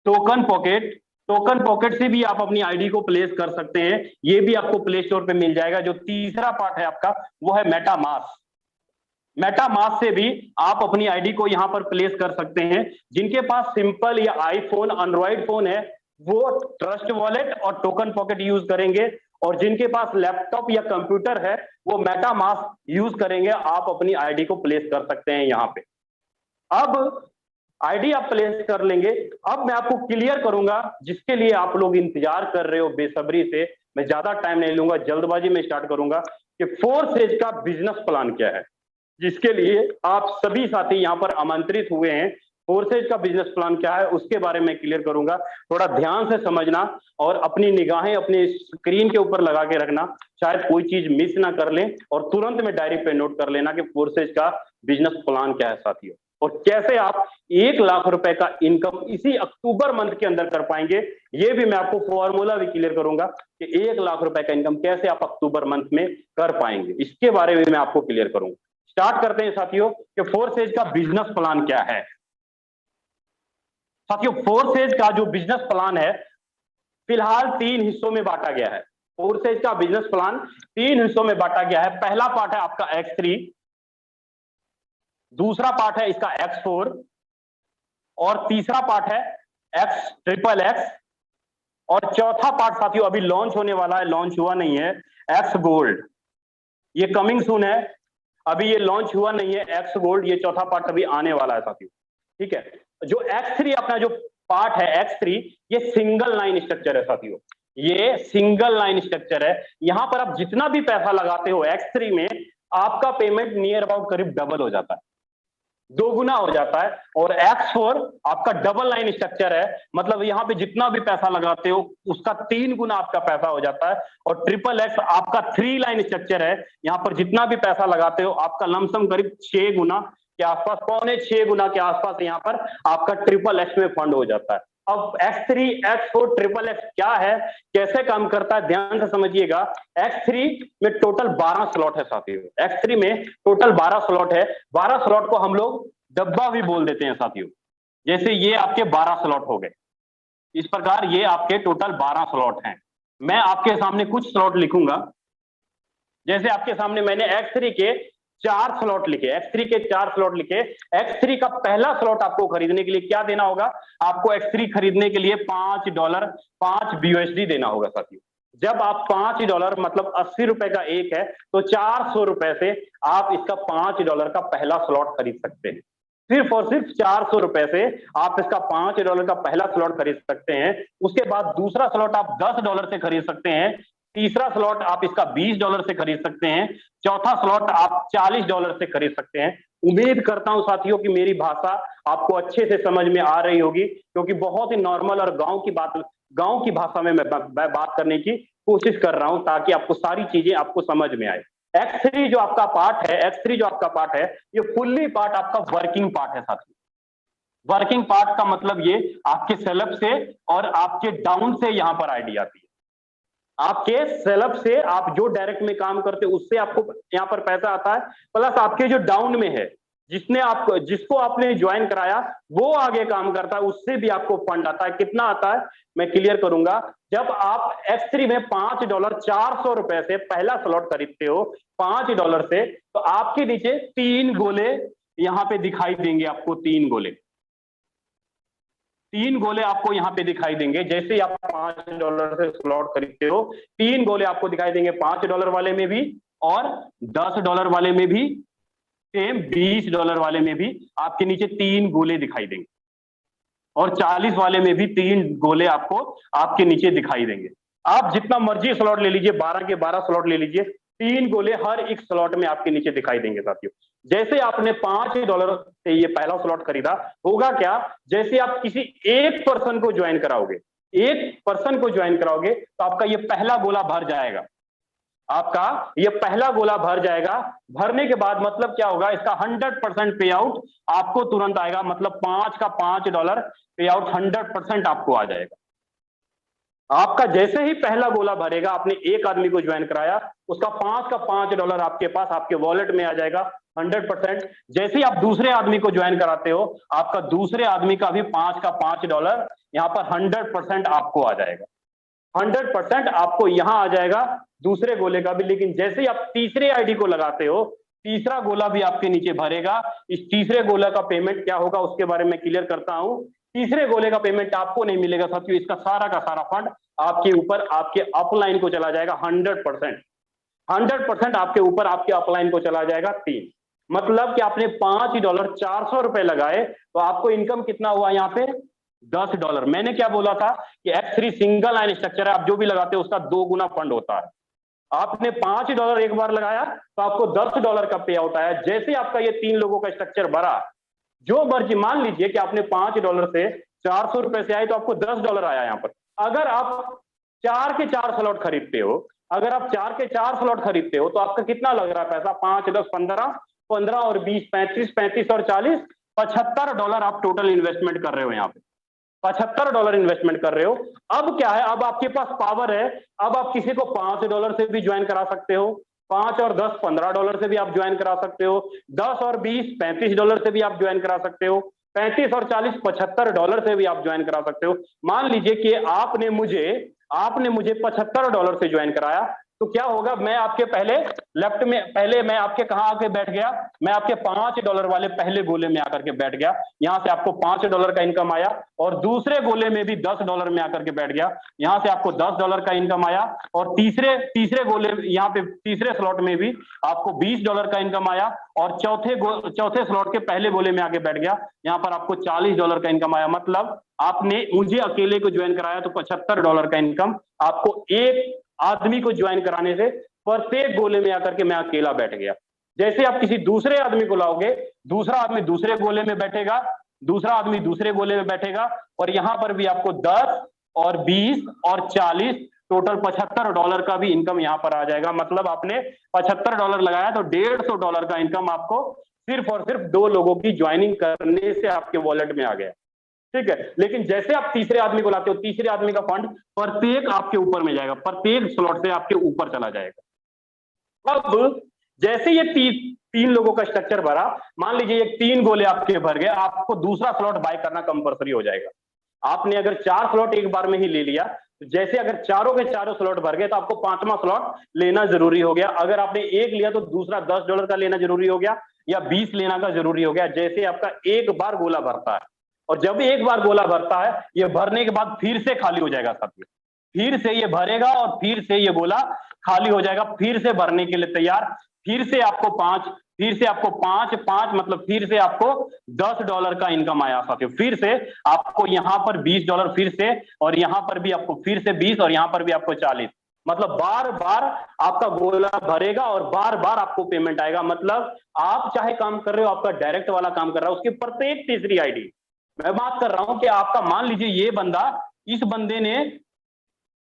टोकन पॉकेट से भी आप अपनी आईडी को प्लेस कर सकते हैं, ये भी आपको प्ले स्टोर पे मिल जाएगा। जो तीसरा पार्ट है आपका, वो है मेटामास्क। मेटामास्क से भी आप अपनी आईडी को यहां पर प्लेस कर सकते हैं। जिनके पास सिंपल या आईफोन, एंड्रॉइड फोन है, वो ट्रस्ट वॉलेट और टोकन पॉकेट यूज करेंगे, और जिनके पास लैपटॉप या कंप्यूटर है, वो मेटामास्क यूज करेंगे। आप अपनी आईडी को प्लेस कर सकते हैं यहां पे। अब आईडी आप प्लेस कर लेंगे। अब मैं आपको क्लियर करूंगा, जिसके लिए आप लोग इंतजार कर रहे हो बेसब्री से। मैं ज्यादा टाइम नहीं लूंगा, जल्दबाजी में स्टार्ट करूंगा कि फोर्सेज का बिजनेस प्लान क्या है, जिसके लिए आप सभी साथी यहां पर आमंत्रित हुए हैं। फोर्सेज का बिजनेस प्लान क्या है, उसके बारे में क्लियर करूंगा। थोड़ा ध्यान से समझना और अपनी निगाहें अपनी स्क्रीन के ऊपर लगा के रखना, शायद कोई चीज मिस ना कर लें, और तुरंत में डायरी पे नोट कर लेना कि फोर्सेज का बिजनेस प्लान क्या है साथियों, और कैसे आप 1 लाख रुपए का इनकम इसी अक्टूबर मंथ के अंदर कर पाएंगे। ये भी मैं आपको फॉर्मूला भी क्लियर करूंगा कि 1 लाख रुपए का इनकम कैसे आप अक्टूबर मंथ में कर पाएंगे, इसके बारे में मैं आपको क्लियर करूंगा। स्टार्ट करते हैं साथियों कि फोर्सेज का बिजनेस प्लान क्या है। साथियों, फोर्सेज का जो बिजनेस प्लान है, फिलहाल 3 हिस्सों में बांटा गया है। फोर्सेज का बिजनेस प्लान 3 हिस्सों में बांटा गया है। पहला पार्ट है आपका X3, दूसरा पार्ट है इसका X4, और तीसरा पार्ट है XXX, और चौथा पार्ट साथियों अभी लॉन्च होने वाला है, लॉन्च हुआ नहीं है, X गोल्ड। ये कमिंग सून है, अभी ये लॉन्च हुआ नहीं है X गोल्ड। ये चौथा पार्ट अभी आने वाला है साथियों, ठीक है। जो X3 अपना जो पार्ट है X3, ये सिंगल लाइन स्ट्रक्चर है साथियों, ये सिंगल लाइन स्ट्रक्चर है। यहां पर आप जितना भी पैसा लगाते हो X3 में, आपका पेमेंट नियर अबाउट करीब डबल हो जाता है, 2 गुना हो जाता है। और X4 आपका डबल लाइन स्ट्रक्चर है, मतलब यहां पे जितना भी पैसा लगाते हो उसका 3 गुना आपका पैसा हो जाता है। और XXX आपका 3 लाइन स्ट्रक्चर है, यहां पर जितना भी पैसा लगाते हो आपका लमसम करीब 6 गुना के आसपास, 6.25 गुना के आसपास यहां पर आपका XXX में फंड हो जाता है। अब X3, X4, XXX क्या है, कैसे काम करता है, ध्यान से समझिएगा। X3 में टोटल 12 स्लॉट है साथियों, X3 में टोटल 12 स्लॉट है। 12 स्लॉट को हम लोग डब्बा भी बोल देते हैं साथियों। जैसे ये आपके 12 स्लॉट हो गए, इस प्रकार ये आपके टोटल 12 स्लॉट हैं। मैं आपके सामने कुछ स्लॉट लिखूंगा, जैसे आपके सामने मैंने X3 के 4 स्लॉट लिखे, X3 के 4 स्लॉट लिखे। X3 का पहला स्लॉट आपको खरीदने के लिए क्या देना होगा, आपको X3 खरीदने के लिए $5, 5 BUSD देना होगा साथियों। जब आप $5 मतलब 80 रुपए का एक है, तो 400 रुपए से आप इसका $5 का पहला स्लॉट खरीद सकते हैं। सिर्फ और सिर्फ 400 रुपए से आप इसका $5 का पहला स्लॉट खरीद सकते हैं। उसके बाद दूसरा स्लॉट आप $10 से खरीद सकते हैं, तीसरा स्लॉट आप इसका $20 से खरीद सकते हैं, चौथा स्लॉट आप $40 से खरीद सकते हैं। उम्मीद करता हूं साथियों कि मेरी भाषा आपको अच्छे से समझ में आ रही होगी, क्योंकि बहुत ही नॉर्मल और गांव की भाषा में मैं बात करने की कोशिश कर रहा हूं, ताकि आपको सारी चीजें आपको समझ में आए। X3 जो आपका पार्ट है, X3 जो आपका पार्ट है, ये फुल्ली पार्ट आपका वर्किंग पार्ट है साथियों। वर्किंग पार्ट का मतलब ये आपके सेलअप से और आपके डाउन से यहां पर आईडी आती है। आपके सेलअप से आप जो डायरेक्ट में काम करते हो उससे आपको यहां पर पैसा आता है, प्लस आपके जो डाउन में है, जिसको आपने ज्वाइन कराया वो आगे काम करता है, उससे भी आपको फंड आता है। कितना आता है मैं क्लियर करूंगा। जब आप X3 में $5 400 रुपए से पहला स्लॉट खरीदते हो $5 से, तो आपके नीचे 3 गोले यहां पे दिखाई देंगे, आपको 3 गोले आपको यहां पे दिखाई देंगे। जैसे आप $5 से स्लॉट खरीदते हो, 3 गोले आपको दिखाई देंगे, $5 वाले में भी, और $10 वाले में भी, सेम $20 वाले में भी आपके नीचे 3 गोले दिखाई देंगे, और 40 वाले में भी 3 गोले आपको आपके नीचे दिखाई देंगे। आप जितना मर्जी स्लॉट ले लीजिए, 12 के 12 स्लॉट ले लीजिए, 3 गोले हर एक स्लॉट में आपके नीचे दिखाई देंगे साथियों। जैसे आपने $5 से ये पहला स्लॉट खरीदा, होगा क्या, जैसे आप किसी एक पर्सन को ज्वाइन कराओगे, तो आपका ये पहला गोला भर जाएगा। आपका ये पहला गोला भर जाएगा। भरने के बाद मतलब क्या होगा, इसका 100% पे आउट आपको तुरंत आएगा, मतलब 5 का $5 पे आउट 100% आपको आ जाएगा। आपका जैसे ही पहला गोला भरेगा, आपने एक आदमी को ज्वाइन कराया, उसका 5 का $5 आपके पास आपके वॉलेट में आ जाएगा 100%। जैसे ही आप दूसरे आदमी को ज्वाइन कराते हो, आपका दूसरे आदमी का भी 5 का $5 यहाँ पर 100% आपको आ जाएगा। 100% आपको यहां आ जाएगा दूसरे गोले का भी। लेकिन जैसे ही आप तीसरे आईडी को लगाते हो, तीसरा गोला भी आपके नीचे भरेगा। इस तीसरे गोला का पेमेंट क्या होगा उसके बारे में क्लियर करता हूं। तीसरे गोले का पेमेंट आपको नहीं मिलेगा साथियों, इसका सारा का सारा फंड आपके ऊपर आपके अपलाइन को चला जाएगा 100%। 100% आपके ऊपर आपके अपलाइन को चला जाएगा 3। मतलब कि आपने $5 $400 लगाए तो आपको इनकम कितना हुआ यहाँ पे $10। मैंने क्या बोला था कि F3 सिंगल लाइन स्ट्रक्चर है, आप जो भी लगाते हो उसका 2 गुना फंड होता है। आपने $5 एक बार लगाया तो आपको $10 का पे आउट आया। जैसे आपका ये 3 लोगों का स्ट्रक्चर भरा, जो मर्जी मान लीजिए कि आपने $5 से $400 से आए तो आपको $10 आया यहाँ पर। अगर आप 4 के 4 स्लॉट खरीदते हो, अगर आप 4 के 4 स्लॉट खरीदते हो तो आपका कितना लग रहा है पैसा? 5, 10, 15, 15 और 20, 35, 35 और 40, $75 आप टोटल इन्वेस्टमेंट कर रहे हो यहाँ पे। $75 इन्वेस्टमेंट कर रहे हो। अब क्या है, अब आपके पास पावर है। अब आप किसी को $5 से भी ज्वाइन करा सकते हो, 5 और 10 $15 से भी आप ज्वाइन करा सकते हो, 10 और 20 $35 से भी आप ज्वाइन करा सकते हो, 35 और 40 $75 से भी आप ज्वाइन करा सकते हो। मान लीजिए कि आपने मुझे $75 से ज्वाइन कराया, तो क्या होगा, मैं आपके पहले लेफ्ट में, पहले मैं आपके कहां आके बैठ गया, मैं आपके $5 वाले पहले गोले में आकर के बैठ गया। यहां से आपको $5 का इनकम आया और दूसरे गोले में भी $10 में आकर के बैठ गया, यहां से आपको $10 का इनकम आया और तीसरे गोले यहाँ पे तीसरे स्लॉट में भी आपको $20 का इनकम आया और चौथे स्लॉट के पहले गोले में आके बैठ गया, यहाँ पर आपको $40 का इनकम आया। मतलब आपने मुझे अकेले को ज्वाइन कराया तो $75 का इनकम आपको एक आदमी को ज्वाइन कराने से प्रत्येक गोले में आकर के मैं अकेला बैठ गया। जैसे आप किसी दूसरे आदमी को लाओगे, दूसरा आदमी दूसरे गोले में बैठेगा, दूसरा आदमी दूसरे गोले में बैठेगा और यहां पर भी आपको 10 और 20 और 40 टोटल $75 का भी इनकम यहां पर आ जाएगा। मतलब आपने $75 लगाया तो $150 का इनकम आपको सिर्फ और सिर्फ 2 लोगों की ज्वाइनिंग करने से आपके वॉलेट में आ गया। ठीक है। लेकिन जैसे आप तीसरे आदमी को लाते हो, तीसरे आदमी का फंड प्रत्येक आपके ऊपर में जाएगा, प्रत्येक स्लॉट से आपके ऊपर चला जाएगा। अब जैसे ये 3 लोगों का स्ट्रक्चर भरा, मान लीजिए ये 3 गोले आपके भर गए, आपको दूसरा स्लॉट बाय करना कंपलसरी हो जाएगा। आपने अगर 4 स्लॉट एक बार में ही ले लिया, तो जैसे अगर चारों के चारों स्लॉट भर गए तो आपको 5वां स्लॉट लेना जरूरी हो गया। अगर आपने एक लिया तो दूसरा $10 का लेना जरूरी हो गया या 20 लेना का जरूरी हो गया। जैसे आपका एक बार गोला भरता है, और जब एक बार गोला भरता है, ये भरने के बाद फिर से खाली हो जाएगा साथियों, फिर से ये भरेगा और फिर से ये गोला खाली हो जाएगा, फिर से भरने के लिए तैयार, फिर से आपको 5, फिर से आपको 5 मतलब फिर से आपको $10 का इनकम आया साथियों। फिर से आपको यहां पर $20 फिर से, और यहां पर भी आपको फिर से 20 और यहां पर भी आपको 40। मतलब बार बार आपका गोला भरेगा और बार बार आपको पेमेंट आएगा। मतलब आप चाहे काम कर रहे हो, आपका डायरेक्ट वाला काम कर रहा है, उसकी प्रत्येक तीसरी आईडी, मैं बात कर रहा हूं कि आपका, मान लीजिए ये बंदा, इस बंदे ने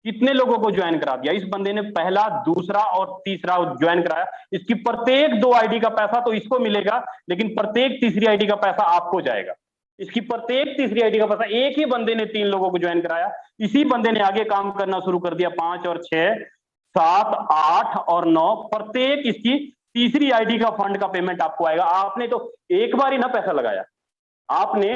कितने लोगों को ज्वाइन करा दिया, इस बंदे ने पहला, दूसरा और तीसरा ज्वाइन कराया, इसकी प्रत्येक 2 आईडी का पैसा तो इसको मिलेगा, लेकिन प्रत्येक तीसरी आईडी का पैसा आपको जाएगा। इसकी प्रत्येक तीसरी आईडी का पैसा, एक ही बंदे ने 3 लोगों को ज्वाइन कराया, इसी बंदे ने आगे काम करना शुरू कर दिया, 5 और 6, 7, 8 और 9, प्रत्येक इसकी तीसरी आईडी का फंड का पेमेंट आपको आएगा। आपने तो एक बार ही ना पैसा लगाया, आपने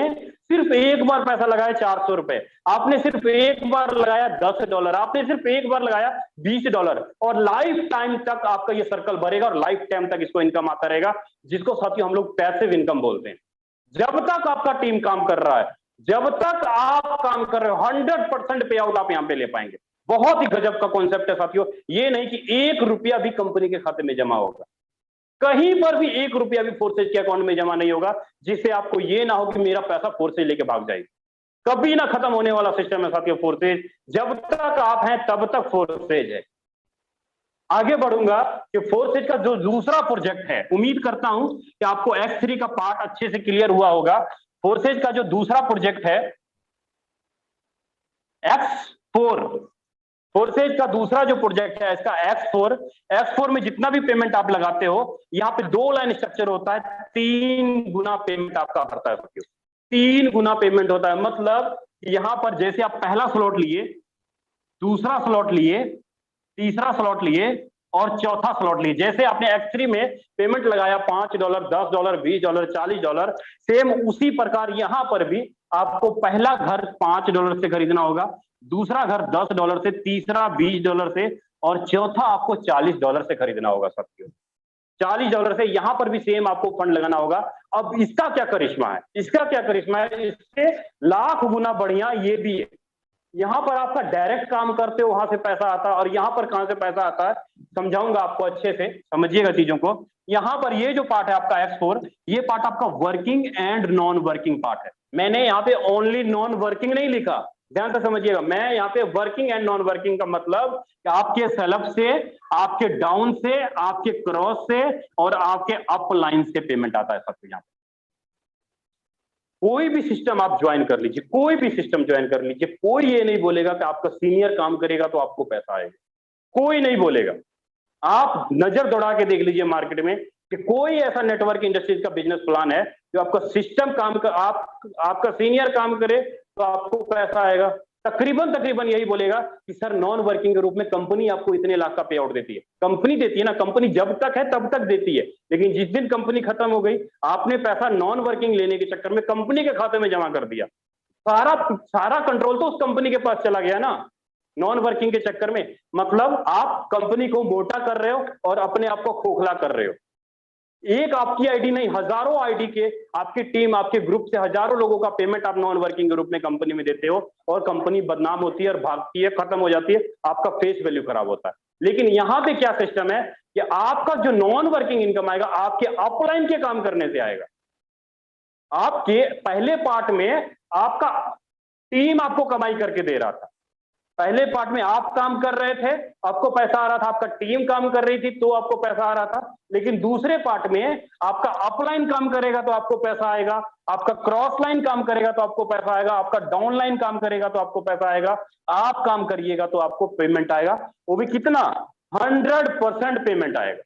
सिर्फ एक बार पैसा लगाया $400, आपने सिर्फ एक बार लगाया $10, आपने सिर्फ एक बार लगाया $20, और लाइफ टाइम तक आपका ये सर्कल भरेगा और लाइफ टाइम तक इसको इनकम आता रहेगा, जिसको साथियों हम लोग पैसिव इनकम बोलते हैं। जब तक आपका टीम काम कर रहा है, जब तक आप काम कर रहे हो, 100% पे आउट आप यहां पे ले पाएंगे। बहुत ही गजब का कॉन्सेप्ट है साथियों। ये नहीं कि ₹1 भी कंपनी के खाते में जमा होगा, कहीं पर भी ₹1 भी फोर्सेज के अकाउंट में जमा नहीं होगा, जिससे आपको ये ना हो कि मेरा पैसा फोर्सेज लेके भाग जाएगी। कभी ना खत्म होने वाला सिस्टम है साथियों फोर्सेज। जब तक आप हैं तब तक फोर्सेज है। आगे बढ़ूंगा कि फोर्सेज का जो दूसरा प्रोजेक्ट है, उम्मीद करता हूं कि आपको F3 का पार्ट अच्छे से क्लियर हुआ होगा। फोर्सेज का जो दूसरा प्रोजेक्ट है X4, फोर्सेज का दूसरा जो प्रोजेक्ट है इसका X4 में जितना भी पेमेंट आप लगाते हो, यहाँ पे 2 लाइन स्ट्रक्चर होता है, 3 गुना पेमेंट आपका भरता है, 3 गुना पेमेंट होता है। मतलब यहां पर जैसे आप पहला स्लॉट लिए, दूसरा स्लॉट लिए, तीसरा स्लॉट लिए और चौथा स्लॉट लिए। जैसे आपने X3 में पेमेंट लगाया $5, $10, $20, $40, सेम उसी प्रकार यहां पर भी आपको पहला घर $5 से खरीदना होगा, दूसरा घर $10 से, तीसरा $20 से और चौथा आपको $40 से खरीदना होगा साथियों। $40 से यहां पर भी सेम आपको फंड लगाना होगा। अब इसका क्या करिश्मा है, इसका क्या करिश्मा है, इससे लाख गुना बढ़िया ये भी है। यहां पर आपका डायरेक्ट काम करते हो, वहां से पैसा आता है, और यहां पर कहां से पैसा आता है समझाऊंगा आपको, अच्छे से समझिएगा चीजों को। यहां पर ये जो पार्ट है आपका X4, ये पार्ट आपका working and non working part है। मैंने यहाँ पे ओनली नॉन वर्किंग नहीं लिखा, ध्यान से समझिएगा। मैं यहाँ पे वर्किंग एंड नॉन वर्किंग का मतलब कि आपके सेल्फ से, आपके डाउन से, आपके क्रॉस से और आपके अप लाइन से पेमेंट आता है सबसे। यहाँ कोई भी सिस्टम आप ज्वाइन कर लीजिए, कोई भी सिस्टम ज्वाइन कर लीजिए, कोई ये नहीं बोलेगा कि आपका सीनियर काम करेगा तो आपको पैसा आएगा, कोई नहीं बोलेगा। आप नजर दौड़ा के देख लीजिए मार्केट में कि कोई ऐसा नेटवर्क इंडस्ट्रीज का बिजनेस प्लान है जो आपका सिस्टम काम कर, आपका सीनियर काम करे तो आपको पैसा आएगा। तकरीबन यही बोलेगा कि सर नॉन वर्किंग के रूप में कंपनी आपको इतने लाख का पे आउट देती है। कंपनी देती है ना, कंपनी जब तक है तब तक देती है, लेकिन जिस दिन कंपनी खत्म हो गई, आपने पैसा नॉन वर्किंग लेने के चक्कर में कंपनी के खाते में जमा कर दिया, सारा कंट्रोल तो उस कंपनी के पास चला गया ना, नॉन वर्किंग के चक्कर में। मतलब आप कंपनी को मोटा कर रहे हो और अपने आप को खोखला कर रहे हो। एक आपकी आईडी नहीं, हजारों आईडी के, आपकी टीम, आपके ग्रुप से हजारों लोगों का पेमेंट आप नॉन वर्किंग के रूप में कंपनी में देते हो और कंपनी बदनाम होती है और भागती है, खत्म हो जाती है, आपका फेस वैल्यू खराब होता है। लेकिन यहां पे क्या सिस्टम है कि आपका जो नॉन वर्किंग इनकम आएगा आपके अपलाइन के काम करने से आएगा। आपके पहले पार्ट में आपका टीम आपको कमाई करके दे रहा था, पहले पार्ट में आप काम कर रहे थे, आपको पैसा आ रहा था, आपका टीम काम कर रही थी तो आपको पैसा आ रहा था। लेकिन दूसरे पार्ट में आपका अपलाइन काम करेगा तो आपको पैसा आएगा, आपका क्रॉस लाइन काम करेगा तो आपको पैसा आएगा, आपका डाउन लाइन काम करेगा तो आपको पैसा आएगा, आप काम करिएगा तो आपको पेमेंट आएगा। वो भी कितना, 100% पेमेंट आएगा।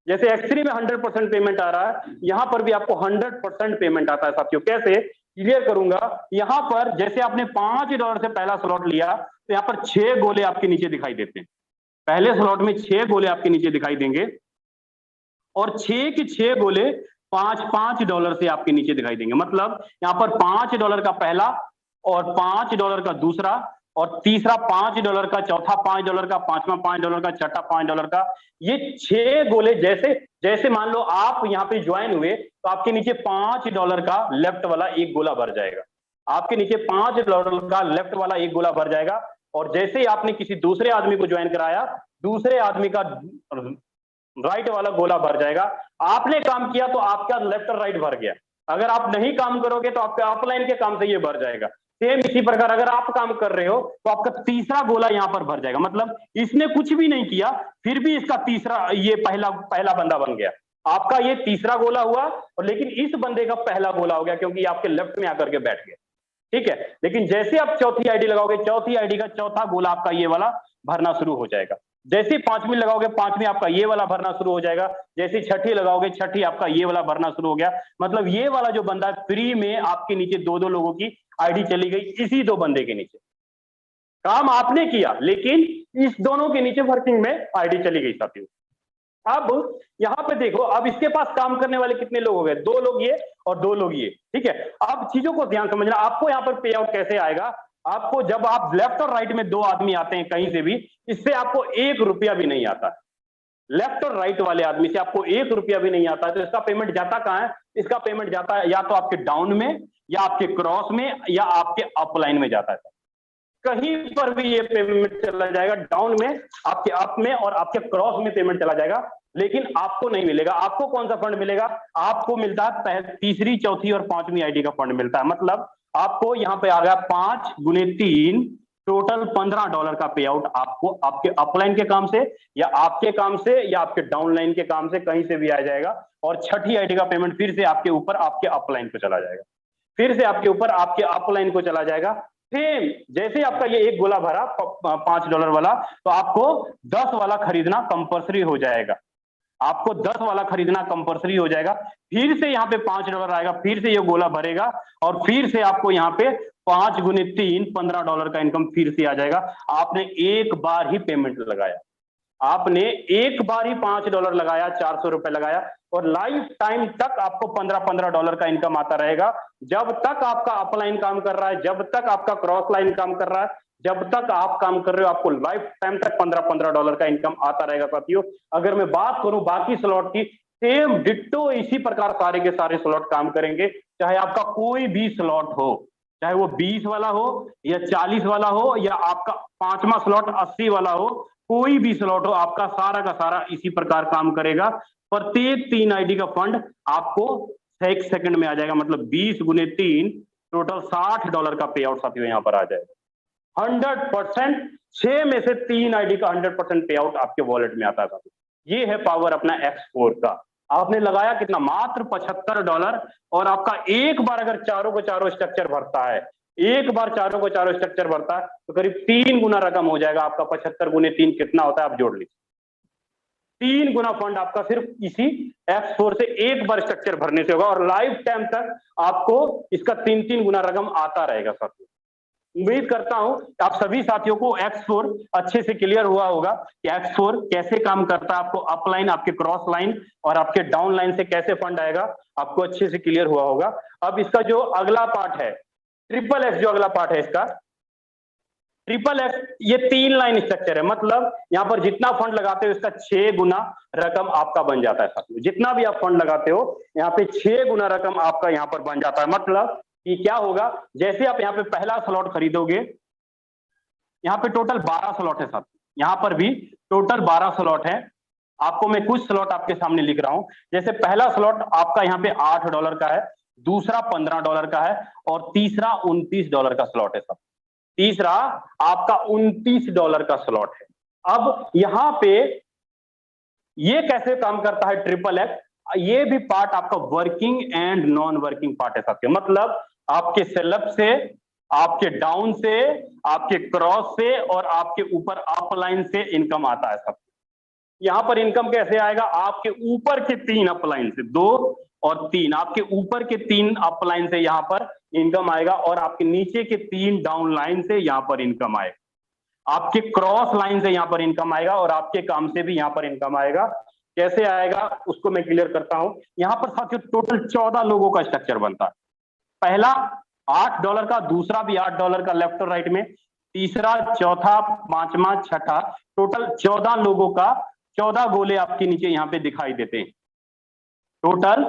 जैसे X3 में 100% पेमेंट आ रहा है, यहां पर भी आपको 100% पेमेंट आता है साथियों। कैसे क्लियर करूंगा, यहां पर जैसे आपने $5 से पहला स्लॉट लिया तो यहां पर 6 गोले आपके नीचे दिखाई देते हैं। पहले स्लॉट में 6 गोले आपके नीचे दिखाई देंगे और 6 के 6 गोले $5 से आपके नीचे दिखाई देंगे। मतलब यहां पर $5 का पहला और $5 का दूसरा और तीसरा $5 का, चौथा $5 का, पांचवा $5 का, छठा $5 का। ये 6 गोले जैसे जैसे मान लो आप यहाँ पे ज्वाइन हुए तो आपके नीचे $5 का लेफ्ट वाला एक गोला भर जाएगा, आपके नीचे $5 का लेफ्ट वाला एक गोला भर जाएगा। और जैसे ही आपने किसी दूसरे आदमी को ज्वाइन कराया, दूसरे आदमी का राइट वाला गोला भर जाएगा। आपने काम किया तो आपका लेफ्ट और राइट भर गया, अगर आप नहीं काम करोगे तो आपके अपलाइन के काम से ये भर जाएगा। सेम इसी प्रकार अगर आप काम कर रहे हो तो आपका तीसरा गोला यहां पर भर जाएगा। मतलब इसने कुछ भी नहीं किया फिर भी इसका तीसरा, ये पहला बंदा बन गया, आपका ये तीसरा गोला हुआ और लेकिन इस बंदे का पहला गोला हो गया क्योंकि आपके लेफ्ट में आकर के बैठ गया, ठीक है। लेकिन जैसे आप चौथी आईडी लगाओगे, चौथी आईडी का चौथा गोला आपका ये वाला भरना शुरू हो जाएगा। जैसे पांचवी लगाओगे, पांचवी आपका ये वाला भरना शुरू हो जाएगा। जैसे छठी लगाओगे, छठी आपका ये वाला भरना शुरू हो गया। मतलब ये वाला जो बंदा फ्री में आपके नीचे 2-2 लोगों की आईडी चली गई, इसी 2 बंदे के नीचे काम आपने किया, लेकिन इस दोनों के नीचे वर्किंग में आईडी चली गई साथियों। अब यहां पे देखो, अब इसके पास काम करने वाले कितने लोग हो गए, 2 लोग ये और 2 लोग ये, ठीक है। अब चीजों को ध्यान समझना, आपको यहाँ पर पे आउट कैसे आएगा। आपको जब आप लेफ्ट और राइट में 2 आदमी आते हैं कहीं से भी, इससे आपको 1 रुपया भी नहीं आता। लेफ्ट और राइट वाले आदमी से आपको 1 रुपया भी नहीं आता है। तो इसका पेमेंट जाता कहां है, इसका पेमेंट जाता है या तो आपके डाउन में, या आपके क्रॉस में, या आपके अपलाइन में जाता है। कहीं पर भी ये पेमेंट चला जाएगा, डाउन में, आपके अप में और आपके क्रॉस में पेमेंट चला जाएगा, लेकिन आपको नहीं मिलेगा। आपको कौन सा फंड मिलेगा, आपको मिलता है तीसरी, चौथी और पांचवी आईडी का फंड मिलता है। मतलब आपको यहां पे आ गया 5 गुने 3 टोटल $15 का पे आउट, आपको आपके अपलाइन के काम से या आपके काम से या आपके डाउनलाइन के काम से कहीं से भी आ जाएगा। और छठी आईडी का पेमेंट फिर से आपके ऊपर आपके अपलाइन को चला जाएगा, फिर से आपके ऊपर आपके अपलाइन को चला जाएगा। सेम जैसे आपका ये एक गोला भरा $5 वाला, तो आपको 10 वाला खरीदना कंपल्सरी हो जाएगा। आपको 10 वाला खरीदना कंपलसरी हो जाएगा। फिर से यहाँ पे $5 आएगा, फिर से ये गोला भरेगा और फिर से आपको यहाँ पे 5 गुने 3 $15 का इनकम फिर से आ जाएगा। आपने एक बार ही पेमेंट लगाया, आपने एक बार ही $5 लगाया, ₹400 लगाया और लाइफ टाइम तक आपको $15 का इनकम आता रहेगा। जब तक आपका अपलाइन काम कर रहा है, जब तक आपका क्रॉस लाइन काम कर रहा है, जब तक आप काम कर रहे हो, आपको लाइफ टाइम तक $15 का इनकम आता रहेगा साथियों। अगर मैं बात करूं बाकी स्लॉट की, सेम डिट्टो इसी प्रकार सारे के सारे स्लॉट काम करेंगे, चाहे आपका कोई भी स्लॉट हो, चाहे वो 20 वाला हो या 40 वाला हो या आपका 5वां स्लॉट 80 वाला हो, कोई भी स्लॉट हो, आपका सारा का सारा इसी प्रकार काम करेगा। प्रत्येक 3 आईडी का फंड आपको 1 सेकंड में आ जाएगा, मतलब 20 गुने 3 टोटल $60 का पे आउट साथियों यहाँ पर आ जाएगा। 100%, 6 में से 3 आईडी का 100% पे आउट आपके वॉलेट में आता है साथियों। ये है पावर अपना X4 का। आपने लगाया कितना, मात्र $75 और आपका एक बार अगर चारों को चारों स्ट्रक्चर भरता है, एक बार चारों को चारों स्ट्रक्चर भरता है तो करीब 3 गुना रकम हो जाएगा आपका। 75 गुने 3 कितना होता है आप जोड़ लीजिए, 3 गुना फंड आपका सिर्फ इसी X4 से एक बार स्ट्रक्चर भरने से होगा और लाइफ टाइम तक आपको इसका 3-3 गुना रकम आता रहेगा साथियों। उम्मीद करता हूं कि आप सभी साथियों को X4 अच्छे से क्लियर हुआ होगा कि X4 कैसे काम करता है, आपको अपलाइन, आपके क्रॉस लाइन और आपके डाउन लाइन से कैसे फंड आएगा, आपको अच्छे से क्लियर हुआ होगा। अब इसका जो अगला पार्ट है, ट्रिपल एक्स, जो अगला पार्ट है इसका ट्रिपल एक्स, ये 3 लाइन स्ट्रक्चर है, मतलब यहाँ पर जितना फंड लगाते हो इसका 6 गुना रकम आपका बन जाता है साथियों। जितना भी आप फंड लगाते हो यहाँ पे 6 गुना रकम आपका यहाँ पर बन जाता है। मतलब कि क्या होगा, जैसे आप यहाँ पे पहला स्लॉट खरीदोगे, यहाँ पे टोटल 12 स्लॉट है साथियों, यहाँ पर भी टोटल 12 स्लॉट है। आपको मैं कुछ स्लॉट आपके सामने लिख रहा हूं। जैसे पहला स्लॉट आपका यहाँ पे $8 का है, दूसरा $15 का है और तीसरा $29 का स्लॉट है साथियों। तीसरा आपका $29 का स्लॉट है। अब यहाँ पे ये कैसे काम करता है ट्रिपल एक्स, ये भी पार्ट आपका working and non working part है साथियों। मतलब आपके सेलअप से, आपके डाउन से, आपके क्रॉस से और आपके ऊपर अपलाइन से इनकम आता है साथियों। यहां पर इनकम कैसे आएगा, आपके ऊपर के 3 अपलाइन से, 2 और 3, आपके ऊपर के 3 अपलाइन से यहां पर इनकम आएगा और आपके नीचे के 3 डाउन लाइन से यहां पर इनकम आएगा, आपके क्रॉस लाइन से यहां पर इनकम आएगा और आपके काम से भी यहां पर इनकम आएगा। कैसे आएगा उसको मैं क्लियर करता हूं। यहां पर साथियों टोटल 14 लोगों का स्ट्रक्चर बनता है। पहला $8 का, दूसरा भी $8 का लेफ्ट और राइट में, तीसरा, चौथा, पांचवा, छठा, टोटल 14 लोगों का 14 गोले आपके नीचे यहाँ पे दिखाई देते हैं। टोटल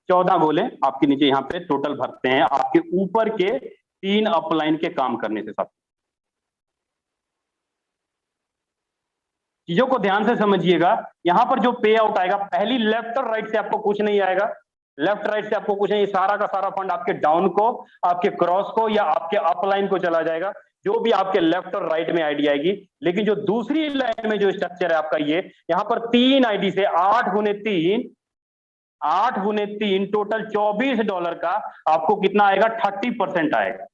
14 गोले आपके नीचे यहाँ पे टोटल भरते हैं आपके ऊपर के 3 अपलाइन के काम करने से। सब चीजों को ध्यान से समझिएगा। यहां पर जो पे आउट आएगा, पहली लेफ्ट और राइट से आपको कुछ नहीं आएगा, लेफ्ट राइट से आपको कुछ नहीं, सारा का सारा फंड आपके डाउन को, आपके क्रॉस को या आपके अपलाइन को चला जाएगा, जो भी आपके लेफ्ट और राइट में आईडी आएगी। लेकिन जो दूसरी लाइन में जो स्ट्रक्चर है आपका, ये यहां पर 3 आईडी से 8 गुने 3 टोटल $24 का आपको कितना आएगा, 30% आएगा।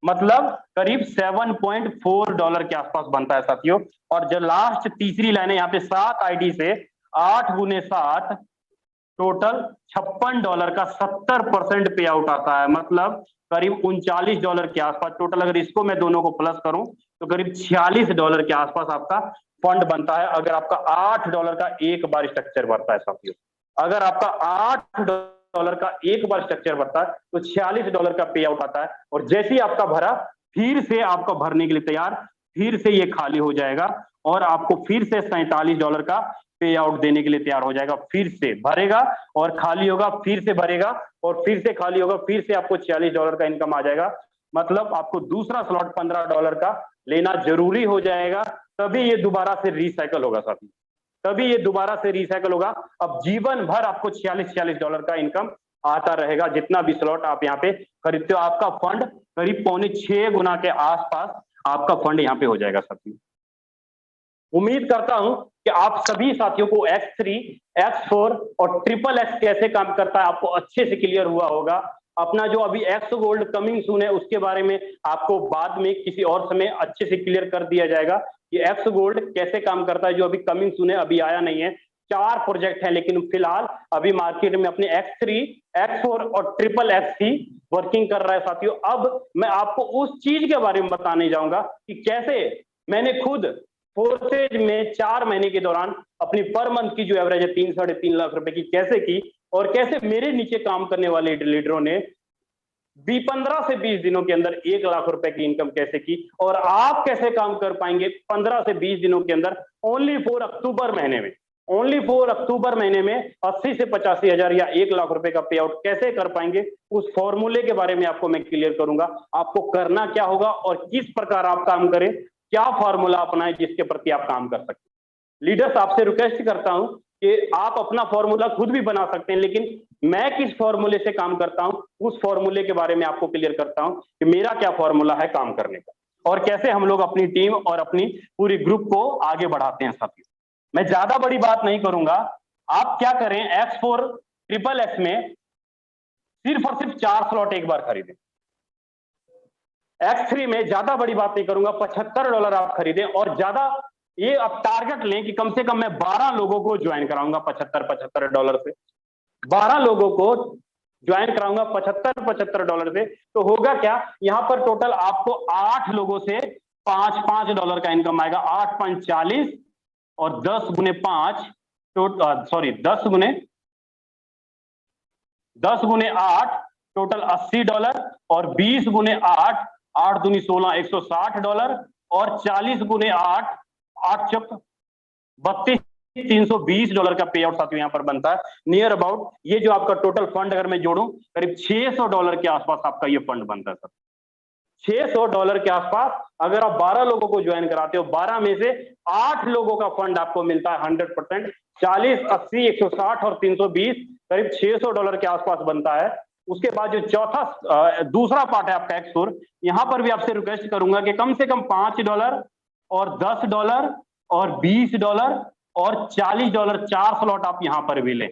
मतलब करीब $7.4 के आसपास बनता है साथियों। और जो लास्ट तीसरी लाइन है यहाँ पे 7 आईडी से 8 गुने 7 टोटल $56 का 70% पे आउट आता है। मतलब करीब $39 के आसपास टोटल। अगर इसको मैं दोनों को प्लस करूं तो करीब $46 के आसपास आपका फंड बनता है, अगर आपका $8 का एक बार स्ट्रक्चर बढ़ता है साथियों। अगर आपका $8 का एक बार स्ट्रक्चर बढ़ता है तो $46 का पे आउट आता है। और जैसे ही आपका भरा, फिर से आपका भरने के लिए तैयार, फिर से ये खाली हो जाएगा और आपको फिर से $47 का पे आउट देने के लिए तैयार हो जाएगा। फिर से भरेगा और खाली होगा, फिर से भरेगा और फिर से खाली होगा, फिर से आपको $46 का इनकम आ जाएगा। मतलब आपको दूसरा स्लॉट $15 का लेना जरूरी हो जाएगा, तभी ये दोबारा से रिसाइकल होगा साथी, तभी ये दोबारा से रिसाइकल होगा। अब जीवन भर आपको $46 का इनकम आता रहेगा, जितना भी स्लॉट आप यहाँ पे खरीदते हो। आपका फंड करीब 6.25 गुना के आसपास आपका फंड यहाँ पे हो जाएगा साथियों। उम्मीद करता हूं कि आप सभी साथियों को X3, X4 और ट्रिपल एक्स कैसे काम करता है आपको अच्छे से क्लियर हुआ होगा। अपना जो अभी एक्स गोल्ड कमिंग सून है उसके बारे में आपको बाद में किसी और समय अच्छे से क्लियर कर दिया जाएगा कि एक्स गोल्ड कैसे काम करता है, जो अभी कमिंग सून है, अभी आया नहीं है। 4 प्रोजेक्ट हैं, लेकिन फिलहाल अभी मार्केट में अपने X3, X4 और ट्रिपल X ही वर्किंग कर रहा है साथियों। अब मैं आपको उस चीज के बारे में बताने जाऊंगा कि कैसे मैंने खुद फोर्सेज में 4 महीने के दौरान अपनी पर मंथ की जो एवरेज है 3-3.5 लाख रुपए की कैसे की, और कैसे मेरे नीचे काम करने वाले लीडरों ने 15 से 20 दिनों के अंदर 1 लाख रुपए की इनकम कैसे की, और आप कैसे काम कर पाएंगे 15 से 20 दिनों के अंदर ओनली 4 अक्टूबर महीने में। ओनली 4 अक्टूबर महीने में 80 से 85 हजार या 1 लाख रुपए का पे आउट कैसे कर पाएंगे, उस फॉर्मूले के बारे में आपको मैं क्लियर करूंगा। आपको करना क्या होगा और किस प्रकार आप काम करें, क्या फॉर्मूला अपनाएं जिसके प्रति आप काम कर सकते। लीडर्स, आपसे रिक्वेस्ट करता हूं कि आप अपना फॉर्मूला खुद भी बना सकते हैं, लेकिन मैं किस फॉर्मूले से काम करता हूं उस फॉर्मूले के बारे में आपको क्लियर करता हूं कि मेरा क्या फॉर्मूला है काम करने का, और कैसे हम लोग अपनी टीम और अपनी पूरी ग्रुप को आगे बढ़ाते हैं साथियों। मैं ज्यादा बड़ी बात नहीं करूंगा। आप क्या करें, X4 ट्रिपल X में सिर्फ और सिर्फ 4 स्लॉट एक बार खरीदें। X3 में ज्यादा बड़ी बात नहीं करूंगा, $75 आप खरीदें, और ज्यादा ये आप टारगेट लें कि कम से कम मैं 12 लोगों को ज्वाइन कराऊंगा $75 से। 12 लोगों को ज्वाइन कराऊंगा $75 से। तो होगा क्या, यहां पर टोटल आपको 8 लोगों से $5 का इनकम आएगा। 8 5 40 और 10 गुने 5 10 गुने 8 टोटल $80, और 20 गुने 8 8 दूनी 16 $160, और 40 गुने 8 8 चौक 32 $320 का पे आउट साथियों यहां पर बनता है। नियर अबाउट ये जो आपका टोटल फंड अगर मैं जोड़ूं करीब $600 के आसपास आपका ये फंड बनता है सर। $600 के आसपास अगर आप 12 लोगों को ज्वाइन कराते हो, 12 में से 8 लोगों का फंड आपको मिलता है 100%। 40 80 160 और 320 करीब $600 के आसपास बनता है। उसके बाद जो चौथा दूसरा पार्ट है आपका X4, यहां पर भी आपसे रिक्वेस्ट करूंगा कि कम से कम $5 और $10 और $20 और $40 4 स्लॉट आप यहां पर भी लें।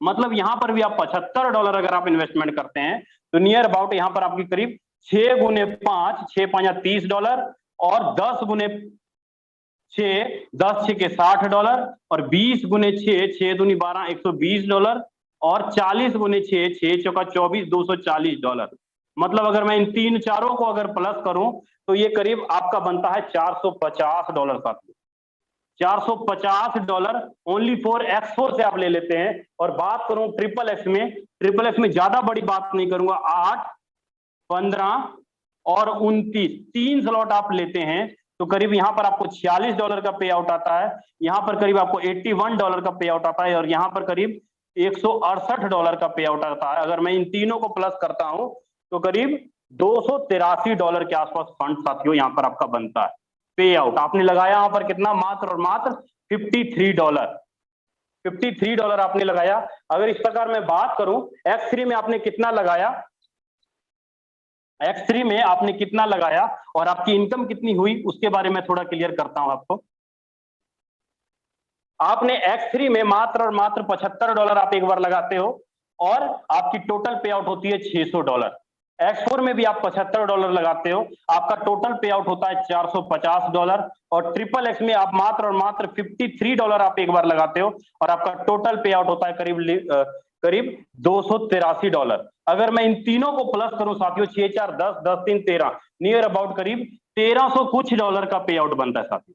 मतलब यहां पर भी आप $75 अगर आप इन्वेस्टमेंट करते हैं तो नियर अबाउट यहां पर आपकी करीब 6 गुने 5 6 5 $30, और 10 गुने 6 10 6 के $60, और 20 गुने 6 6 दूनी 12 $120, और 40 गुने 6 6 चौका 24 $240। मतलब अगर मैं इन तीन चारों को अगर प्लस करूं तो ये करीब आपका बनता है $450 साथियों। $450 ओनली फॉर X4 से आप ले लेते हैं। और बात करूं ट्रिपल एक्स में ज्यादा बड़ी बात नहीं करूंगा, 8 15 और 29 3 स्लॉट आप लेते हैं तो करीब यहां पर आपको $46 का पे आउट आता है। यहां पर करीब आपको $81 का पे आउट आता है, और यहां पर करीब $168 का पे आउट आता है। अगर मैं इन तीनों को प्लस करता हूं तो करीब $283 के आसपास फंड साथियों यहां पर आपका बनता है। पे आउट आपने लगाया यहां पर कितना, मात्र और मात्र $53 आपने लगाया। अगर इस प्रकार मैं बात करूं X3 में आपने कितना लगाया, X3 में आपने कितना लगाया और आपकी इनकम कितनी हुई, उसके बारे में थोड़ा क्लियर करता हूं आपको। आपने X3 में मात्र और मात्र $75 आप एक बार लगाते हो, और आपकी टोटल पे आउट होती है $600। X4 में भी आप $75 लगाते हो, आपका टोटल पे आउट होता है $450, और ट्रिपल X में आप मात्र और मात्र $53 आप एक बार लगाते हो, और आपका टोटल पे आउट होता है करीब $283। अगर मैं इन तीनों को प्लस करूं साथियों, 6 4 10 10 3 13 नियर अबाउट करीब $1300 कुछ डॉलर का पे आउट बनता है साथियों।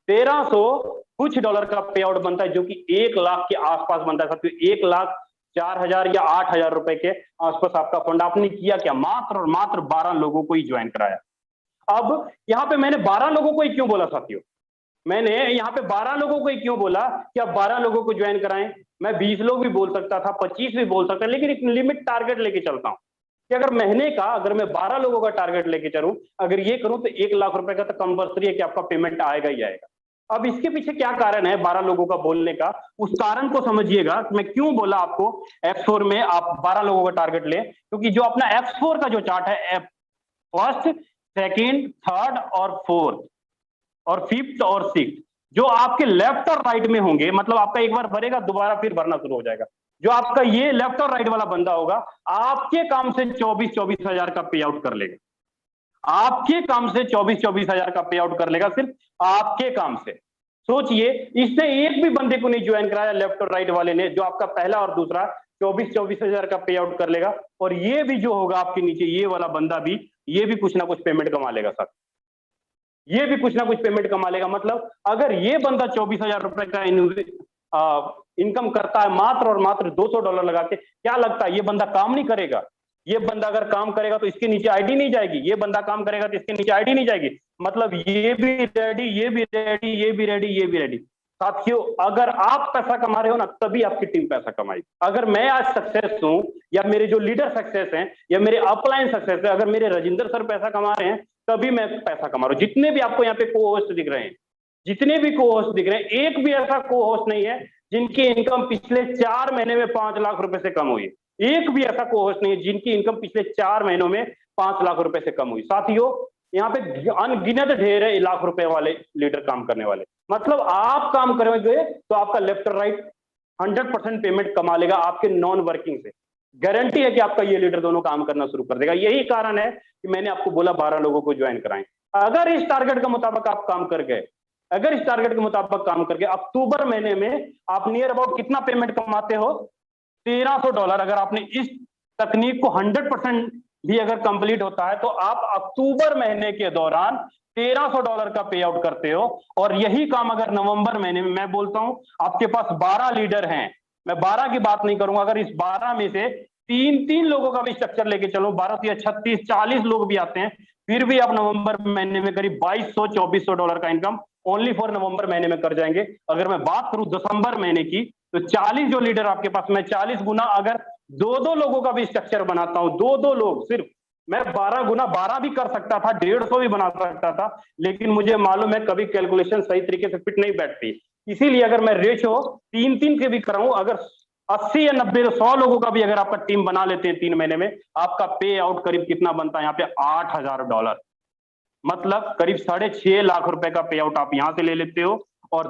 $1300 कुछ डॉलर का पे आउट बनता है, जो कि 1 लाख के आसपास बनता है साथियों। 1,04,000 या 8,000 रुपए के आसपास आपका फंड। आपने किया क्या, मात्र और मात्र 12 लोगों को ही ज्वाइन कराया। अब यहां पे मैंने 12 लोगों को ही क्यों बोला साथियों, मैंने यहाँ पे 12 लोगों को ही क्यों बोला कि आप 12 लोगों को ज्वाइन कराएं। मैं 20 लोग भी बोल सकता था, 25 भी बोल सकता, लेकिन एक लिमिट टारगेट लेके चलता हूं कि अगर महीने का अगर मैं 12 लोगों का टारगेट लेके चलूं, अगर ये करूं तो 1 लाख रुपए का तो कंपल्सरी है कि आपका पेमेंट आएगा ही आएगा। अब इसके पीछे क्या कारण है 12 लोगों का बोलने का, उस कारण को समझिएगा मैं क्यों बोला आपको X4 में आप 12 लोगों का टारगेट लें। क्योंकि जो अपना X4 का जो चार्ट है, फर्स्ट सेकेंड थर्ड और फोर्थ और फिफ्थ और सिक्स्थ, जो आपके लेफ्ट और राइट में होंगे, मतलब आपका एक बार भरेगा दोबारा फिर भरना शुरू हो जाएगा। जो आपका ये लेफ्ट और राइट वाला बंदा होगा, आपके काम से 24-24 हजार का पे आउट कर लेगा। आपके काम से 24-24 हजार का पे आउट कर लेगा, सिर्फ आपके काम से। सोचिए, इसने एक भी बंदे को नहीं ज्वाइन कराया लेफ्ट और राइट वाले ने, जो आपका पहला और दूसरा 24-24 हजार का पे आउट कर लेगा। और ये भी जो होगा आपके नीचे, ये वाला बंदा भी, ये भी कुछ ना कुछ पेमेंट कमा लेगा सर, ये भी कुछ ना कुछ पेमेंट कमा लेगा। मतलब अगर ये बंदा 24,000 रुपए का इनकम करता है मात्र और मात्र $200 लगा के, क्या लगता है ये बंदा काम नहीं करेगा? ये बंदा अगर काम करेगा तो इसके नीचे आईडी नहीं जाएगी, ये बंदा काम करेगा तो इसके नीचे आईडी नहीं जाएगी। मतलब ये भी रेडी, ये भी रेडी, ये भी रेडी, ये भी रेडी। साथियों, अगर आप पैसा कमा रहे हो ना, तभी आपकी टीम पैसा कमाएगी। अगर मैं आज सक्सेस हूं, या मेरे जो लीडर सक्सेस हैं, या मेरे अपलाइन सक्सेस है, अगर मेरे राजेंद्र सर पैसा कमा रहे हैं, तभी मैं पैसा कमा रहा हूं। जितने भी आपको यहाँ पे को होस्ट दिख रहे हैं, जितने भी को होस्ट दिख रहे हैं, एक भी ऐसा को होस्ट नहीं है जिनकी इनकम पिछले 4 महीने में 5 लाख रुपए से कम हुई है। एक भी ऐसा को होस्ट नहीं है जिनकी इनकम पिछले 4 महीनों में 5 लाख रुपए से कम हुई। साथियों, यहाँ पे अनगिनत ढेर है लाख रुपए वाले लीडर काम करने वाले। मतलब आप काम करोगे तो आपका लेफ्ट और राइट 100% पेमेंट कमा लेगा आपके नॉन वर्किंग से। गारंटी है कि आपका ये लीडर दोनों काम करना शुरू कर देगा। यही कारण है कि मैंने आपको बोला 12 लोगों को ज्वाइन कराएं। अगर इस टारगेट के मुताबिक आप काम कर गए, अगर इस टारगेट के मुताबिक काम करके अक्टूबर महीने में आप नियर अबाउट कितना पेमेंट कमाते हो? $1300। अगर आपने इस तकनीक को 100% भी अगर कंप्लीट होता है तो आप अक्टूबर महीने के दौरान $1300 का पे आउट करते हो। और यही काम अगर नवंबर महीने में, मैं बोलता हूं आपके पास 12 लीडर हैं, मैं 12 की बात नहीं करूंगा, अगर इस 12 में से 3-3 लोगों का भी स्ट्रक्चर लेके चलो, 12 से 36, 40 लोग भी आते हैं, फिर भी आप नवंबर महीने में करीब $2200-2400 का इनकम ओनली फॉर नवंबर महीने में कर जाएंगे। अगर मैं बात करूं दिसंबर महीने की, तो 40 जो लीडर आपके पास, मैं 40 गुना अगर 2-2 लोगों का भी स्ट्रक्चर बनाता हूं, 2-2 लोग सिर्फ, मैं 12 गुना 12 भी कर सकता था, 150 भी बना सकता था, लेकिन मुझे मालूम है कभी कैलकुलेशन सही तरीके से फिट नहीं बैठती। इसीलिए अगर मैं रेशो 3-3 के भी कराऊं, अगर 80 या 90 100 लोगों का भी अगर आपका टीम बना लेते हैं 3 महीने में, आपका पे आउट करीब कितना बनता है यहाँ पे? $8000। मतलब करीब 6.5 लाख रुपए का पे आउट आप यहां से ले लेते हो, और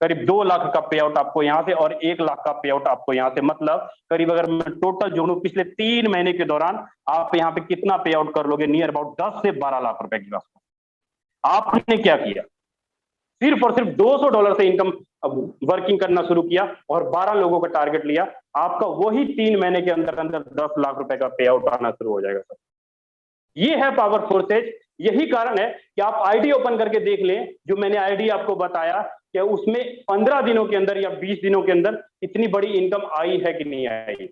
करीब 2 लाख का पे आउट आपको यहां से, और 1 लाख का पे आउट आपको यहां से। मतलब करीब अगर मैं टोटल जोड़ूं पिछले 3 महीने के दौरान आप यहाँ पे कितना पे आउट कर लोगे? नियर अबाउट 10 से 12 लाख रुपए की बात। आपने क्या किया? सिर्फ और सिर्फ $200 से इनकम वर्किंग करना शुरू किया और 12 लोगों का टारगेट लिया। आपका वही 3 महीने के अंदर अंदर 10 लाख रुपए का पे आउट आना शुरू हो जाएगा सर। ये है पावर फोर्सेज। यही कारण है कि आप आईडी ओपन करके देख लें, जो मैंने आईडी आपको बताया कि उसमें 15 दिनों के अंदर या 20 दिनों के अंदर इतनी बड़ी इनकम आई है कि नहीं आई।